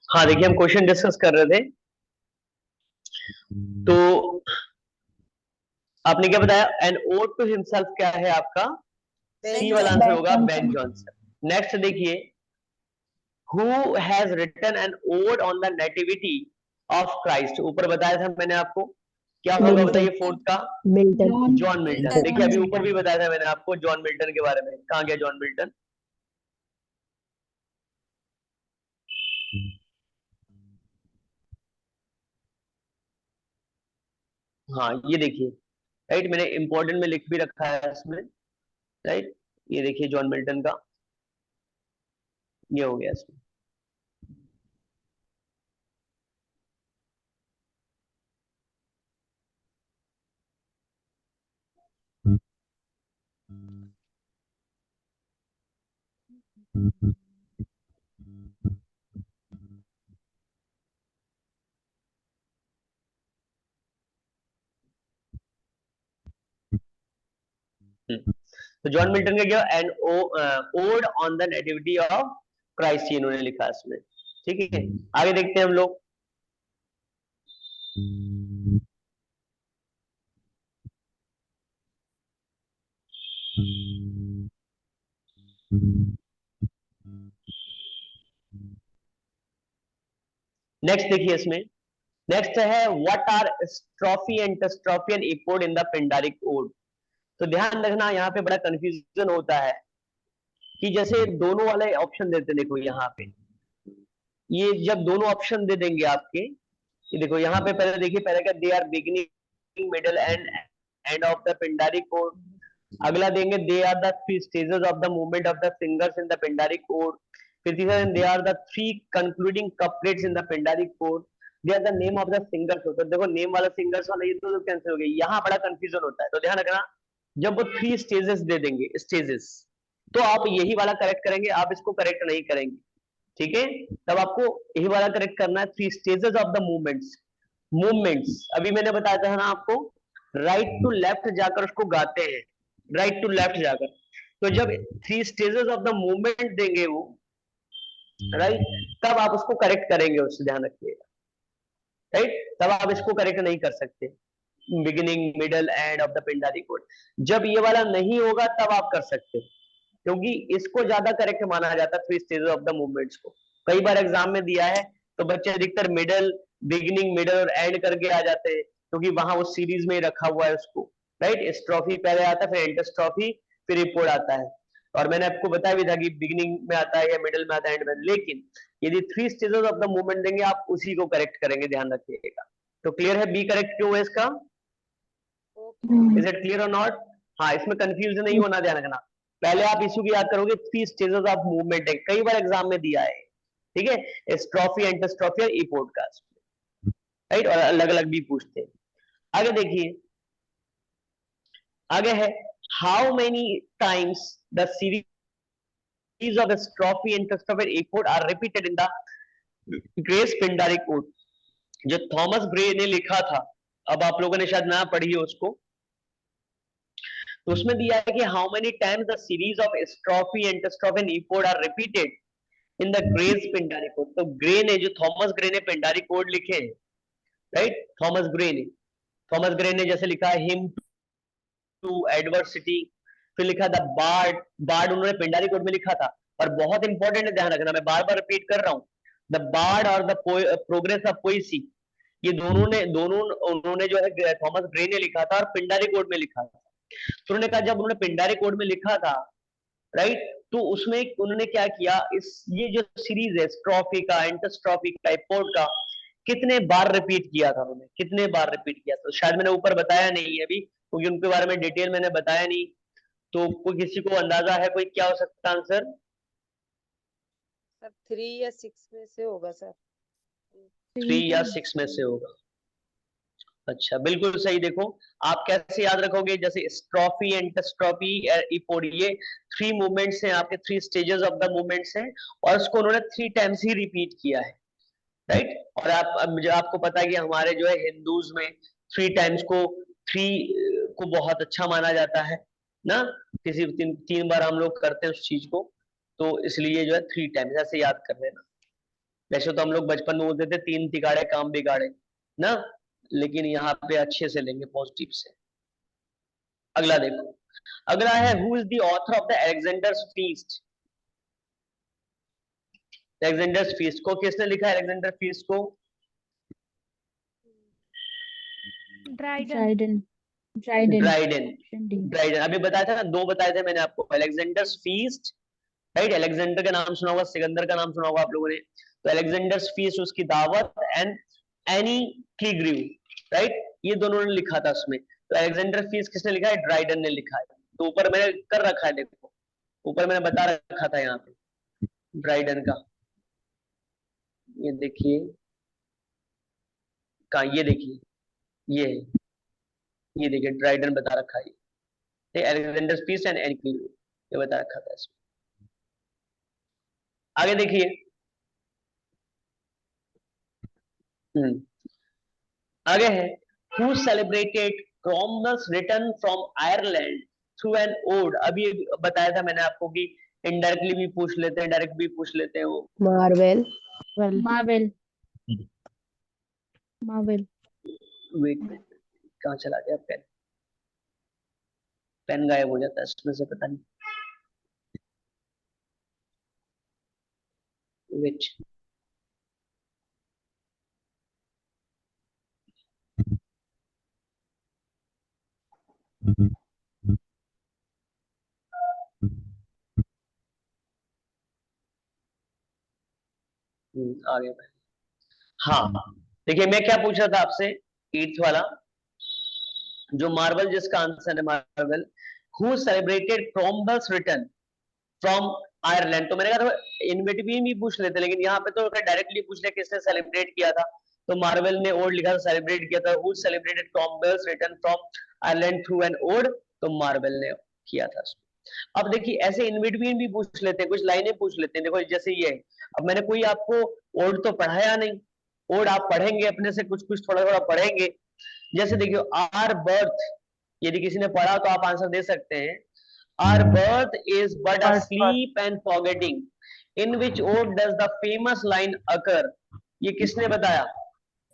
हाँ देखिए, हम क्वेश्चन डिस्कस कर रहे थे। तो आपने क्या बताया? एन ओड टू हिमसेल्फ क्या है आपका? सी वाला आंसर होगा बेन जॉनसन। नेक्स्ट देखिए, who has written an ode on the nativity of Christ? ऊपर बताया था मैंने आपको, क्या होगा मिल्टन। बताइए फोर्थ का? Milton. John Milton. मिल्टन। देखिए अभी ऊपर भी बताया था मैंने आपको जॉन मिल्टन के बारे में। कहाँ गया जॉन मिल्टन? हाँ ये देखिए, राइट, मैंने इंपॉर्टेंट में लिख भी रखा है इसमें, राइट। ये देखिए जॉन मिल्टन का, ये हो गया इसमें। तो जॉन मिल्टन का क्या? An ode on the nativity of Christ, इन्होंने लिखा इसमें। ठीक है, आगे देखते हैं हम लोग। नेक्स्ट देखिए इसमें, नेक्स्ट है what are strophe and antistrophe and epode in the Pindaric ode? तो ध्यान रखना, यहाँ पे बड़ा कंफ्यूजन होता है कि जैसे दोनों वाले ऑप्शन देते, देखो यहाँ पे, ये जब दोनों ऑप्शन दे देंगे आपके, ये देखो यहाँ पे पहले देखिए, पहले क्या, they are beginning middle end end of the Pindaric ode. अगला देंगे they are the three stages of the movement of the singers in the Pindaric ode. फिर तीसरा they are the three concluding couplets in the Pindaric ode. They are the name of the singers. तो देखो name वाला singers वाला ये तो cancel हो गया, यहाँ बड़ा कंफ्यूजन होता है। तो ध्यान रखना, जब वो थ्री स्टेजेस दे देंगे, स्टेजेस, तो आप यही वाला करेक्ट करेंगे, आप इसको करेक्ट नहीं करेंगे। ठीक है, तब आपको यही वाला करेक्ट करना है, three stages of the movements. Movements अभी मैंने बताया था ना आपको, राइट टू लेफ्ट जाकर उसको गाते हैं, राइट टू लेफ्ट जाकर। तो जब three stages of the movement देंगे वो, राइट, तब आप उसको करेक्ट करेंगे, उससे ध्यान रखिएगा, राइट। तब आप इसको करेक्ट नहीं कर सकते, beginning middle and of the Pindaric code. जब ये वाला नहीं होगा तब आप कर सकते हो, क्योंकि इसको ज्यादा करेक्ट माना जाता है, three stages of the movements को। कई बार एग्जाम में दिया है तो बच्चे अधिकतर मिडल, बिगिनिंग, मिडल और एंड करके आ जाते हैं, क्योंकि वहां वो सीरीज में ही रखा हुआ है उसको, राइट। स्ट्रॉफी पहले आता है, फिर एंटस्ट्रॉफी, फिर एपोड आता है। और मैंने आपको बताया भी था कि बिगिनिंग में आता है या मिडिल में आता है, एंड में। लेकिन यदि 3 स्टेजेस ऑफ द मूवमेंट देंगे, आप उसी को करेक्ट करेंगे, ध्यान रखिएगा। तो क्लियर है, बी करेक्ट क्यों है इसका? इज इट क्लियर और नॉट? हाँ, इसमें कंफ्यूजन नहीं होना, ध्यान रखना। पहले आप इशू की याद करोगे, 3 स्टेजेस ऑफ मूवमेंट है, कई बार एग्जाम में दिया है, ठीक है, एस्ट्रोफी, एंटोस्ट्रोफी और ई पॉडकास्ट, राइट, और अलग अलग भी पूछते हैं। आगे देखिए, आगे है how many times the series of strophe, antistrophe और epode are repeated in the Gray's Pindaric ode, जो थॉमस ग्रे ने लिखा था। अब आप लोगों ने शायद ना पढ़ी हो उसको, तो उसमें दिया है कि how many times the series of strophe, antistrophe and epode are repeated in the Gray's Pindaric ode. तो ग्रे ने, जो थॉमस ग्रे ने पिंडारी कोड लिखे हैं, राइट, थॉमस ग्रे ने जैसे लिखा है हिम टू एडवर्सिटी, फिर लिखा था बार्ड, उन्होंने पिंडारी कोड में लिखा था। और बहुत इंपॉर्टेंट है, ध्यान रखना, मैं बार बार रिपीट कर रहा हूं, द बार्ड और द प्रोग्रेस ऑफ पोएसी, ये दोनों उन्होंने जो है थॉमस ग्रे ने लिखा था और पिंडारी कोड में लिखा था। तो उन्होंने कहा, जब उन्होंने पिंडारी कोड में लिखा था, राइट, तो उसमें उन्होंने क्या किया, ये जो सीरीज है स्ट्रोफी का, एंटोस्ट्रोफी का, एपोड का, कितने बार रिपीट किया था उन्होंने, कितने बार रिपीट किया था? तो शायद मैंने ऊपर बताया नहीं है अभी, क्योंकि उनके बारे में डिटेल मैंने बताया नहीं। तो कोई, किसी को अंदाजा है कोई, क्या हो सकता है आंसर? सर 3 या 6 में से होगा सर। 3 या 6 में से होगा। अच्छा, बिल्कुल सही। देखो, आप कैसे याद रखोगे, जैसे स्ट्रोफी, एंटोस्ट्रोफी, इपोड, ये 3 मूवमेंट्स हैं आपके, 3 स्टेजेस ऑफ द मूवमेंट्स हैं, और उसको उन्होंने 3 टाइम्स ही रिपीट किया है, राइट। और मुझे आपको पता है कि हमारे जो है हिंदूज में 3 टाइम्स को, 3 को बहुत अच्छा माना जाता है ना, किसी 3 बार हम लोग करते हैं उस चीज को, तो इसलिए जो है 3 टाइम्स ऐसे याद कर लेना। वैसे तो हम लोग बचपन में बोलते थे 3 तिगाड़े काम बिगाड़े ना, लेकिन यहाँ पे अच्छे से लेंगे, पॉजिटिव से। अगला देखो, अगला है who is the author of the Alexander's feast. Alexander's feast को किसने लिखा है? अलेक्जेंडर फीस्ट को ड्राइडन। ड्राइडन अभी बताया था ना, 2 बताए थे मैंने आपको, अलेक्जेंडर्स फीस्ट, राइट, अलेक्जेंडर का नाम सुना होगा, सिकंदर का नाम सुना होगा आप लोगों ने। तो अलेक्जेंडर्स फीस्ट, उसकी दावत, एंड एनी क्लीग्रीव, राइट, ये दोनों ने लिखा था उसमें। तो अलेक्जेंडर फीस्ट किसने लिखा है? ड्राइडन ने लिखा है। तो ऊपर मैंने कर रखा है, देखो ऊपर मैंने बता रखा था यहाँ पे ड्राइडन का, ये देखिए कहा, ये देखिए, ये देखिए ड्राइडन बता रखा है, Alexander Feast and Anne Killigrew, ये बता रखा था इसमें। आगे देखिए, आगे है who celebrated Cromwell's return from Ireland through an ode. अभी बताया था मैंने आपको कि इनडायरेक्टली भी पूछ लेते हैं, डायरेक्ट भी पूछ लेते हैं वो। Marvel. वेट, कहाँ चला गया पेन? पेन गायब हो जाता है इसमें से, पता नहीं। वेट, आ गया पेन। हाँ, देखिए मैं क्या पूछ रहा था आपसे, 8th वाला, जो मार्वल, जिसका आंसर है Marvell, who celebrated Cromwell's return from Ireland. तो मैंने कहा इनविटेशन भी पूछ लेते, लेकिन यहाँ पे तो डायरेक्टली पूछ ले किसने सेलिब्रेट किया था। तो मार्वल ने ओड लिखा था, सेलिब्रेट किया था, who celebrated Cromwell's return from Ireland through an ode, तो मार्वल ने किया था। अब देखिए, ऐसे इनविटेशन भी पूछ लेते हैं, कुछ लाइनें पूछ लेते हैं। देखो जैसे ये है, अब मैंने कोई आपको ओड तो पढ़ाया नहीं, ओड आप पढ़ेंगे अपने से, कुछ कुछ थोड़ा थोड़ा पढ़ेंगे। जैसे देखियो, आर बर्थ, यदि किसी ने पढ़ा तो आप आंसर दे सकते हैं। Our birth is but a sleep and forgetting, in which ode does the famous line occur? ये किसने बताया?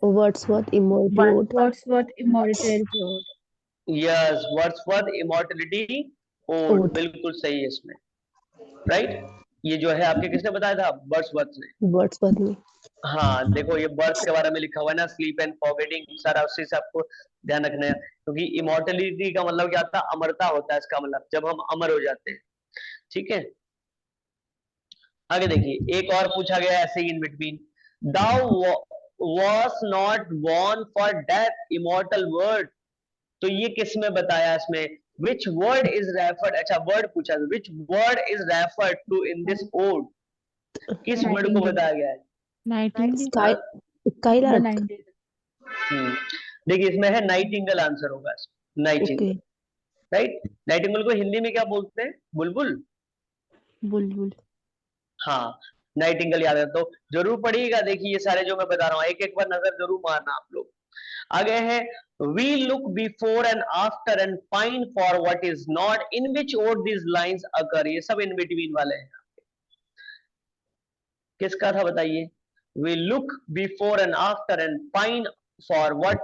Wordsworth Immortality Ode. Yes, Wordsworth Immortality Ode, बिल्कुल सही है इसमें, राइट। ये जो है आपके किसने बताया था? वर्ड्सवर्थ ने। वर्ड्सवर्थ में। हाँ देखो ये बर्थ के बारे में लिखा हुआ है ना, स्लीप एंड फॉरगेटिंग, सारा उसी से आपको ध्यान रखना है, क्योंकि इमोर्टलिटी का मतलब क्या होता है? अमरता होता है इसका मतलब, जब हम अमर हो जाते हैं। ठीक है, आगे देखिए एक और पूछा गया ऐसे ही in between, thou was not born for death, immortal word। तो ये किस में बताया इसमें? which word is referred, अच्छा वर्ड पूछा, which word is referred to in this ode, किस वर्ड को बताया गया है? नाइटिंगेल। Sky skylark. नाइटिंगेल। देखिए इसमें है नाइटिंगेल, आंसर होगा इसमें, नाइटिंगेल। ओके। राइट, नाइटिंगेल को हिंदी में क्या बोलते हैं? बुलबुल। बुलबुल। हाँ, नाइटिंगेल याद है तो जरूर पढ़िएगा। देखिए ये सारे जो मैं बता रहा हूँ एक एक बार नजर जरूर मारना आप लोग। आगे है we look before and after and pine for what is not, in which ode these lines occur। ये सब in between वाले हैं। किसका था बताइए? we look before and after and pine for what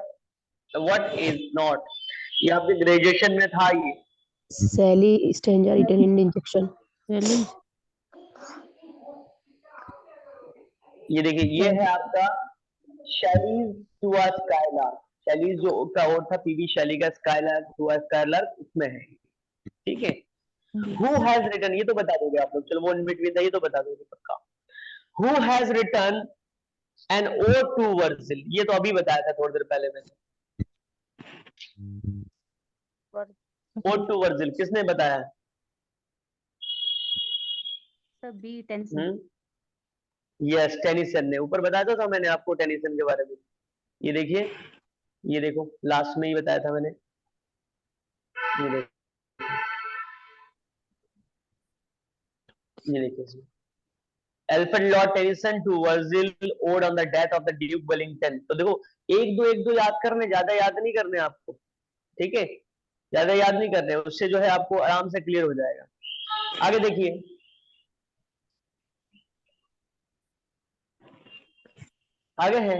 is not, ये आपके ग्रेजुएशन में था ये। Shelley stranger return injection. Shelley. ये देखिए ये है आपका Shelley's to a skylark, Shelley's जो का और था पीवी शैली का स्काईलार्क टू अ स्काईलार्क उसमें है। ठीक है, हु हैज रिटन, ये तो बता दोगे आप लोग, चलो वो इन बिटवीन था ये तो बता दोगे पक्का। Who has written an ode to Virgil, ये तो अभी बताया था थोड़ी देर पहले मैंने। ओड टू वर्जिल किसने बताया? Sir B Tennyson. Yes Tennyson ने, ऊपर बताया तो था मैंने आपको टेनिसन के बारे में। ये देखिए, ये देखो लास्ट में ही बताया था मैंने, ये देखो, ये देखिए Alfred Lord Tennyson to Virgil ode on the death of the Duke Wellington. तो देखो एक दो याद करने, ज्यादा याद नहीं करने आपको। ठीक है, ज्यादा याद नहीं करने, उससे जो है आपको आराम से क्लियर हो जाएगा। आगे देखिए आगे है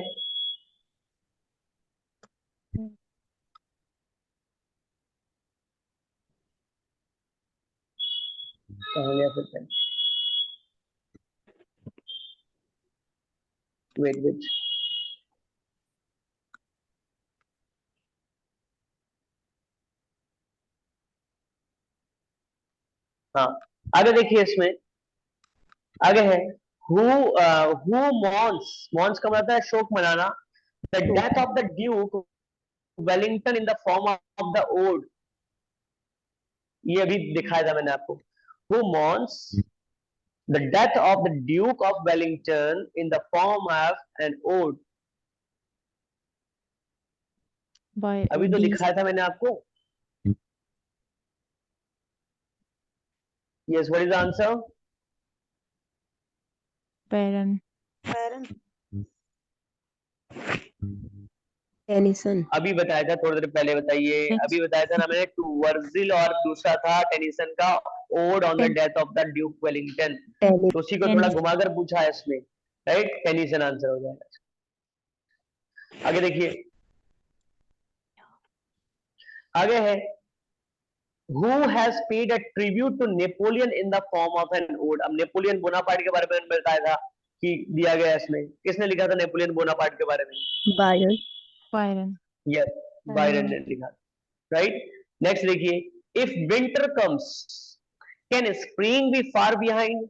वेट वेट, हाँ आगे देखिए इसमें आगे है हु मॉन्स, मॉन्स का मतलब है शोक मनाना, the death of the Duke Wellington in the form of the ode. ये अभी दिखाया था मैंने आपको, who mourns the death of the Duke of Wellington in the form of an ode. By अभी तो दिखाया था मैंने आपको। Yes what is the answer? पैरन। टेनिसन। अभी बताया था थोड़ी देर पहले, बताइए अभी बताया था ना मैंने, टू वर्जिल और दूसरा था टेनिसन का odd on the death of the Duke Wellington. तो उसी को थोड़ा घुमाकर पूछा है इसमें, राइट, टेनिसन आंसर हो जाएगा। आगे देखिए आगे है who has paid a tribute to Napoleon in the form of an ode. अब नेपोलियन बोनापार्ट के बारे में बताया था कि दिया गया इसमें, किसने लिखा था नेपोलियन बोनापार्ट के बारे में? बायरन। पायरन। यस बायरन ने लिखा, राइट। नेक्स्ट देखिए, if winter comes can spring be far behind,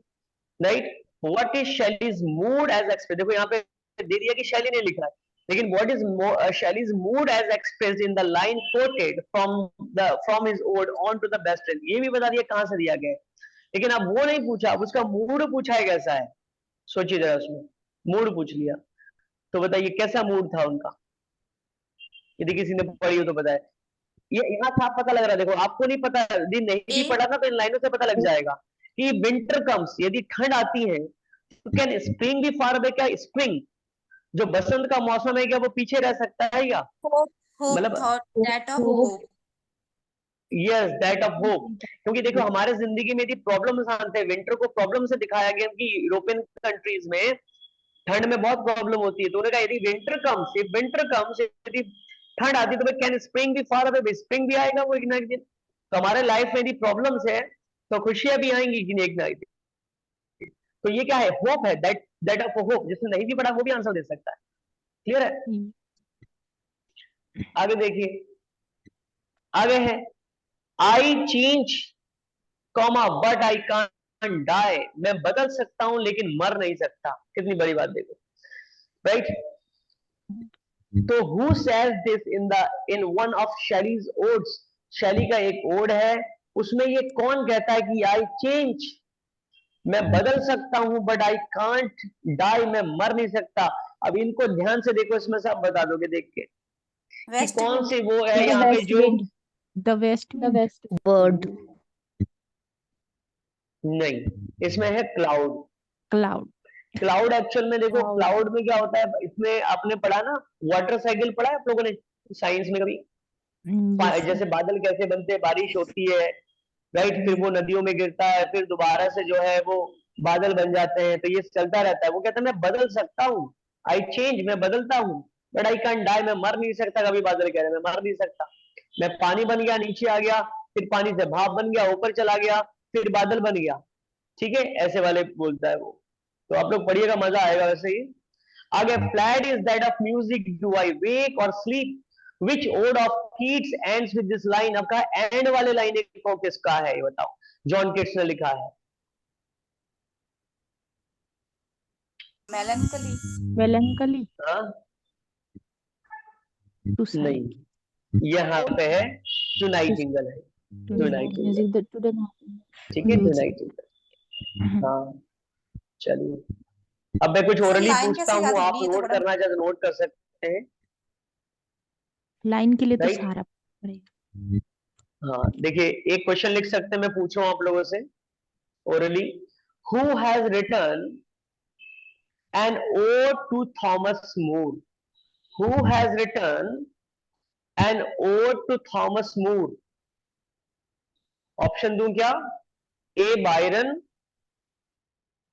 right, what is Shelley's mood as express. देखो यहाँ पे दे दिया कि शैली ने लिखा है, लेकिन what is Shelley's mood as expressed in the line quoted from his ode on to the best friend. ये भी बता दिया कहां से दिया गया है, लेकिन अब वो नहीं पूछा, अब उसका मूड पूछा है कैसा है। सोचिए जरा, उसमें मूड पूछ लिया, तो बताइए कैसा मूड था उनका, यदि किसी ने पढ़ी हो तो बताए। ये यहाँ साफ पता लग रहा है, देखो आपको नहीं पता, यदि नहीं भी पढ़ा ना तो इन लाइनों से पता लग जाएगा कि विंटर कम्स, यदि ठंड आती है तो कैन स्प्रिंग भी फार अवे, क्या स्प्रिंग जो बसंत का मौसम है क्या वो पीछे रह सकता है क्या? मतलब that of hope. Yes that of hope, क्योंकि देखो हमारे जिंदगी में यदि प्रॉब्लम्स आते हैं, विंटर को प्रॉब्लम से दिखाया गया कि यूरोपियन कंट्रीज में ठंड में बहुत प्रॉब्लम होती है, तो उन्होंने कहा यदि विंटर कम्स यदि ठंड आती है तो कैन स्प्रिंग भी फार अवे, स्प्रिंग भी आएगा वो एक ना एक दिन। तो हमारे लाइफ में यदि प्रॉब्लम्स है तो खुशियां भी आएंगी कि एक ना एक दिन। तो ये क्या है, होप है, दैट ऑफ होप। जिसने नहीं भी पढ़ा वो भी आंसर दे सकता है। क्लियर है? आगे देखिए, आगे है I change comma but I can't die, मैं बदल सकता हूं लेकिन मर नहीं सकता। कितनी बड़ी बात देखो, राइट? तो who says this in one of Shelley's odds, शैली का एक ओड है, उसमें ये कौन कहता है कि आई चेंज, मैं बदल सकता हूं, बट आई कांट डाई, मैं मर नहीं सकता। अब इनको ध्यान से देखो, इसमें से आप बता दोगे देख के कि वेस्ट कौन विंड। सी वो है यहाँ पे जो द वेस्ट Bird. नहीं, इसमें है क्लाउड। क्लाउड। क्लाउड एक्चुअल में देखो, Cloud. क्लाउड में क्या होता है, इसमें आपने पढ़ा ना, वाटर साइकिल पढ़ा है आप लोगों ने साइंस में कभी? yes, जैसे बादल कैसे बनते हैं, बारिश होती है, राइट, फिर वो नदियों में गिरता है, फिर दोबारा से जो है वो बादल बन जाते हैं, तो ये चलता रहता है। वो कहता है मैं बदल सकता हूँ, आई चेंज, मैं बदलता हूँ, बट आई कैन डाई, मैं मर नहीं सकता। कभी बादल कह रहे हैं मैं मर नहीं सकता। मैं पानी बन गया, नीचे आ गया, फिर पानी से भाप बन गया, ऊपर चला गया, फिर बादल बन गया। ठीक है, ऐसे वाले बोलता है वो। तो आप लोग पढ़िएगा, मजा आएगा वैसे ही। आगे, fled is that of music, do I wake or sleep, which ode of Keats ends with this line. आपका एंड वाले लाइन को किसका है ये बताओ, जॉन कीट्स ने लिखा है। मेलनकली। melancholy हाँ? to sight. नहीं, यहाँ पे है टू नाइटिंगेल है, to nightingale. Music to the ठीक है, टू music. नाइटिंगेल। हाँ, चलिए, अब मैं कुछ सर ओरली लाइन पूछता कैसे हूँ, याद आप होगी, ये तो नोट बड़ा करना चाहे तो नोट कर सकते हैं, लाइन के लिए तो राइट? सारा पड़ेगा। हाँ, देखिए, एक क्वेश्चन लिख सकते हैं, मैं पूछ रहा हूँ आप लोगों से orally. Who has written an ode to Thomas Moore? Who has written an ode to Thomas Moore? Option दूं क्या? A Byron,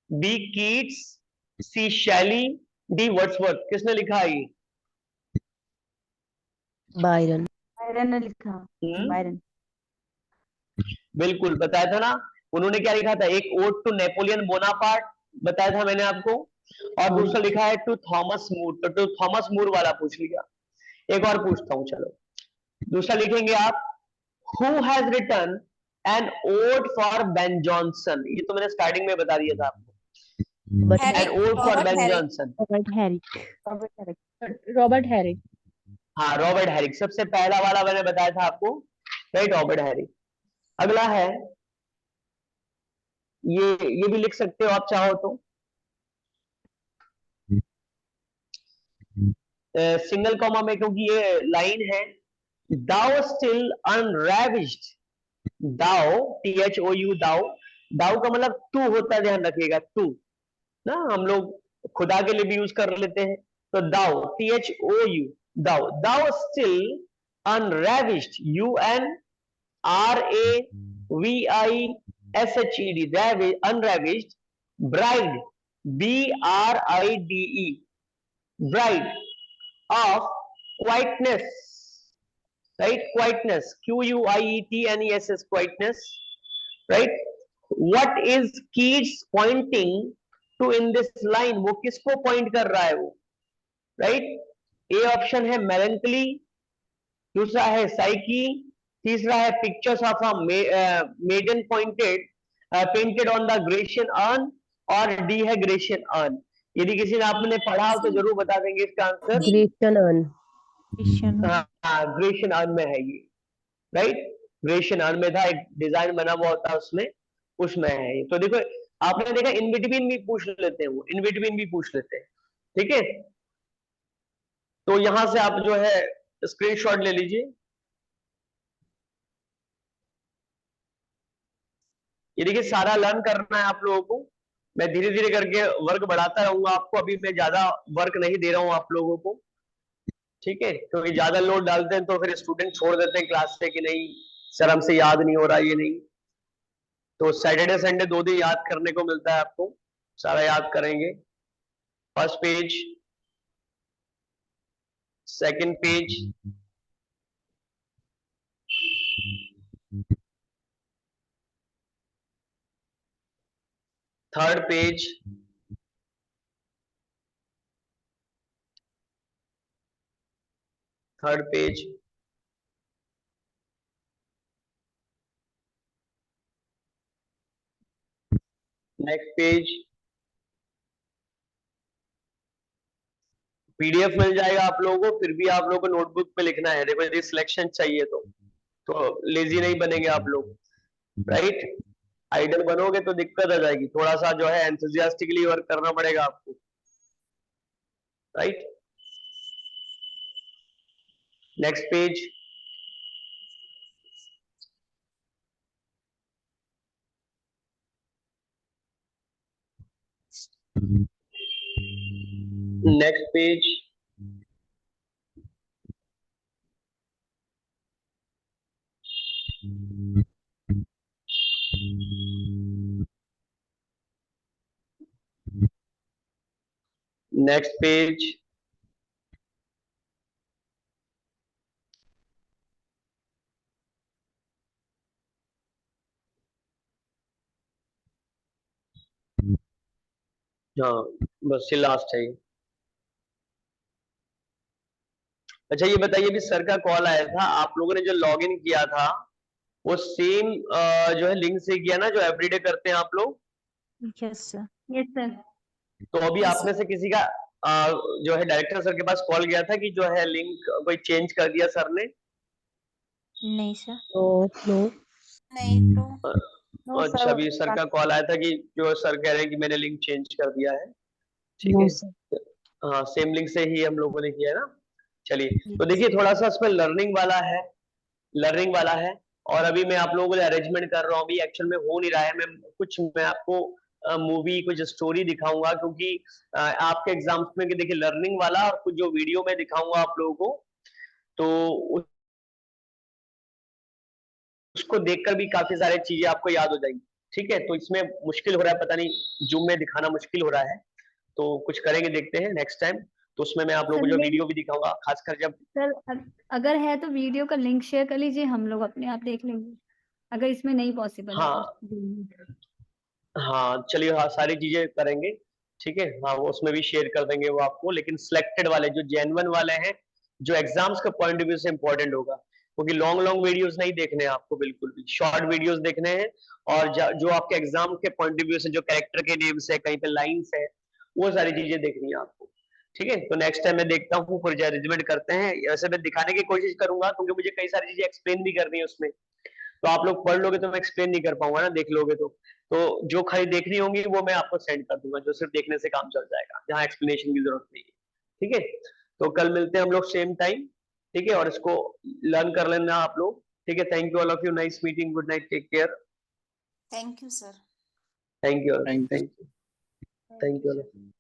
B Keats, C Shelley, D Wordsworth. किसने लिखा है ये? Byron. बायरन ने लिखा। बायरन। बिल्कुल, बताया था ना, उन्होंने क्या लिखा था, एक ओड टू नेपोलियन बोनापार्ट, बताया था मैंने आपको, और दूसरा लिखा है टू थॉमस मूर। तो टू थॉमस मूर वाला पूछ लिया। एक और पूछता हूं, चलो दूसरा लिखेंगे आप। Who has written an ode for Ben Jonson? ये तो मैंने स्टार्टिंग में बता दिया था आपको, But an Herrick, ode for Robert Ben Herrick. Jonson. Robert Herrick. Robert Herrick. हाँ, रॉबर्ट हैरिक, सबसे पहला वाला मैंने बताया था आपको, राइट, रॉबर्ट हैरिक। अगला है, ये भी लिख सकते हो आप चाहो तो, सिंगल कॉमा में, क्योंकि ये लाइन है। दाउ स्टिल अनरेविज्ड, दाउ, THOU, दाउ, दाउ का मतलब तू होता है, ध्यान रखिएगा, तू ना, हम लोग खुदा के लिए भी यूज कर लेते हैं। तो दाउ, THOU, thou, thou still अनरेविज्ड, UNRAVISHED, unravished, bride, BRIDE, bride of quietness, right? Quietness, QUIETNESS, quietness, right? What is Keats pointing to in this line? वो किसको पॉइंट कर रहा है वो, राइट? ए ऑप्शन है मेलंकली, दूसरा है साइकी, तीसरा है pictures of a maiden pointed painted on the Grecian urn, और डी है ग्रेशियन अर्न। यदि किसी ने आपने पढ़ा हो तो जरूर बता देंगे इसका आंसर। Grecian urn. हाँ, ग्रेशियन अर्न में है ये, राइट, ग्रेशियन अर्न में था, एक डिजाइन बना हुआ होता है उसमें, उसमें है ये। तो देखो, आपने देखा इन बिटवीन भी पूछ लेते हैं, वो इन बिटवीन भी पूछ लेते हैं, ठीक है। तो यहां से आप जो है स्क्रीनशॉट ले लीजिए। ये देखिए, सारा लर्न करना है आप लोगों को, मैं धीरे धीरे करके वर्क बढ़ाता रहूंगा आपको, अभी मैं ज्यादा वर्क नहीं दे रहा हूं आप लोगों को, ठीक है। तो ये ज्यादा लोड डालते हैं तो फिर स्टूडेंट छोड़ देते हैं क्लास से कि नहीं सर हमसे याद नहीं हो रहा, ये नहीं। तो सैटरडे संडे 2 दिन याद करने को मिलता है आपको, सारा याद करेंगे। First page, second page, third page, third page, next page, PDF मिल जाएगा आप लोगों को, फिर भी आप लोगों को नोटबुक पे लिखना है। देखो यदि सिलेक्शन चाहिए तो लेजी नहीं बनेंगे आप लोग, राइट। आइडल बनोगे तो दिक्कत आ जाएगी, थोड़ा सा जो है एंथुसियास्टिकली वर्क करना पड़ेगा आपको, right. Next page, next page, next page, हाँ बस ये लास्ट है। अच्छा ये बताइए, अभी सर का कॉल आया था, आप लोगों ने जो लॉगिन किया था वो सेम जो है लिंक से किया ना, जो एवरीडे करते हैं आप लोग? Yes sir. Yes sir. तो अभी आप में से किसी का जो है डायरेक्टर सर के पास कॉल गया था कि जो है लिंक कोई चेंज कर दिया सर ने? नहीं सर। No. नहीं तो नो अच्छा, सर। अभी सर का कॉल आया था कि जो सर कह रहे हैं कि मैंने लिंक चेंज कर दिया है, ठीक No, है। sir. हाँ सेम लिंक से ही हम लोगों ने किया है ना। चलिए तो देखिए थोड़ा सा इसमें लर्निंग वाला है, लर्निंग वाला है। और अभी मैं आप लोगों को अरेंजमेंट कर रहा हूँ, अभी एक्चुअल में हो नहीं रहा है। मैं आपको मूवी कुछ स्टोरी दिखाऊंगा, क्योंकि आपके एग्जाम्स में देखिए लर्निंग वाला और कुछ जो वीडियो में दिखाऊंगा आप लोगों को, तो उसको देखकर भी काफी सारी चीजें आपको याद हो जाएंगी, ठीक है। तो इसमें मुश्किल हो रहा है, पता नहीं जूम में दिखाना मुश्किल हो रहा है, तो कुछ करेंगे, देखते हैं नेक्स्ट टाइम। तो उसमें मैं आप लोगों को जो वीडियो भी दिखाऊंगा, खासकर जब सर अगर है तो वीडियो का लिंक शेयर कर लीजिए, हम लोग अपने आप देख लेंगे, अगर इसमें नहीं पॉसिबल है हाँ तो। हाँ चलिए, हाँ सारी चीजें करेंगे, ठीक है। हाँ वो उसमें भी शेयर कर देंगे वो आपको, लेकिन सिलेक्टेड वाले जो जेन्युइन वाले हैं, जो एग्जाम्स के पॉइंट ऑफ व्यू से इंपॉर्टेंट होगा, क्योंकि लॉन्ग लॉन्ग वीडियोस नहीं देखने हैं आपको, बिल्कुल भी शॉर्ट वीडियोस देखने हैं। और जो आपके एग्जाम के पॉइंट ऑफ व्यू से जो कैरेक्टर के नेम्स है, कहीं पे लाइंस है, वो सारी चीजें देखनी है आपको, ठीक है। तो नेक्स्ट टाइम मैं देखता हूँ, फिर अरेंजमेंट करते हैं। वैसे मैं दिखाने की कोशिश करूंगा, क्योंकि मुझे कई सारी चीजें एक्सप्लेन भी करनी है उसमें, तो आप लोग पढ़ लोगे तो मैं एक्सप्लेन नहीं कर पाऊंगा ना, देख लोगे तो जो खाली देखनी होंगी वो मैं आपको सेंड कर दूंगा, जो सिर्फ देखने से काम चल जाएगा, जहाँ एक्सप्लेनेशन की जरूरत नहीं है, ठीक है। तो कल मिलते हैं हम लोग सेम टाइम, ठीक है। और इसको लर्न कर लेना आप लोग, ठीक है। Thank you all of you, nice meeting, good night, take care, thank you sir. Thank you, Thank you. Thank you, thank you.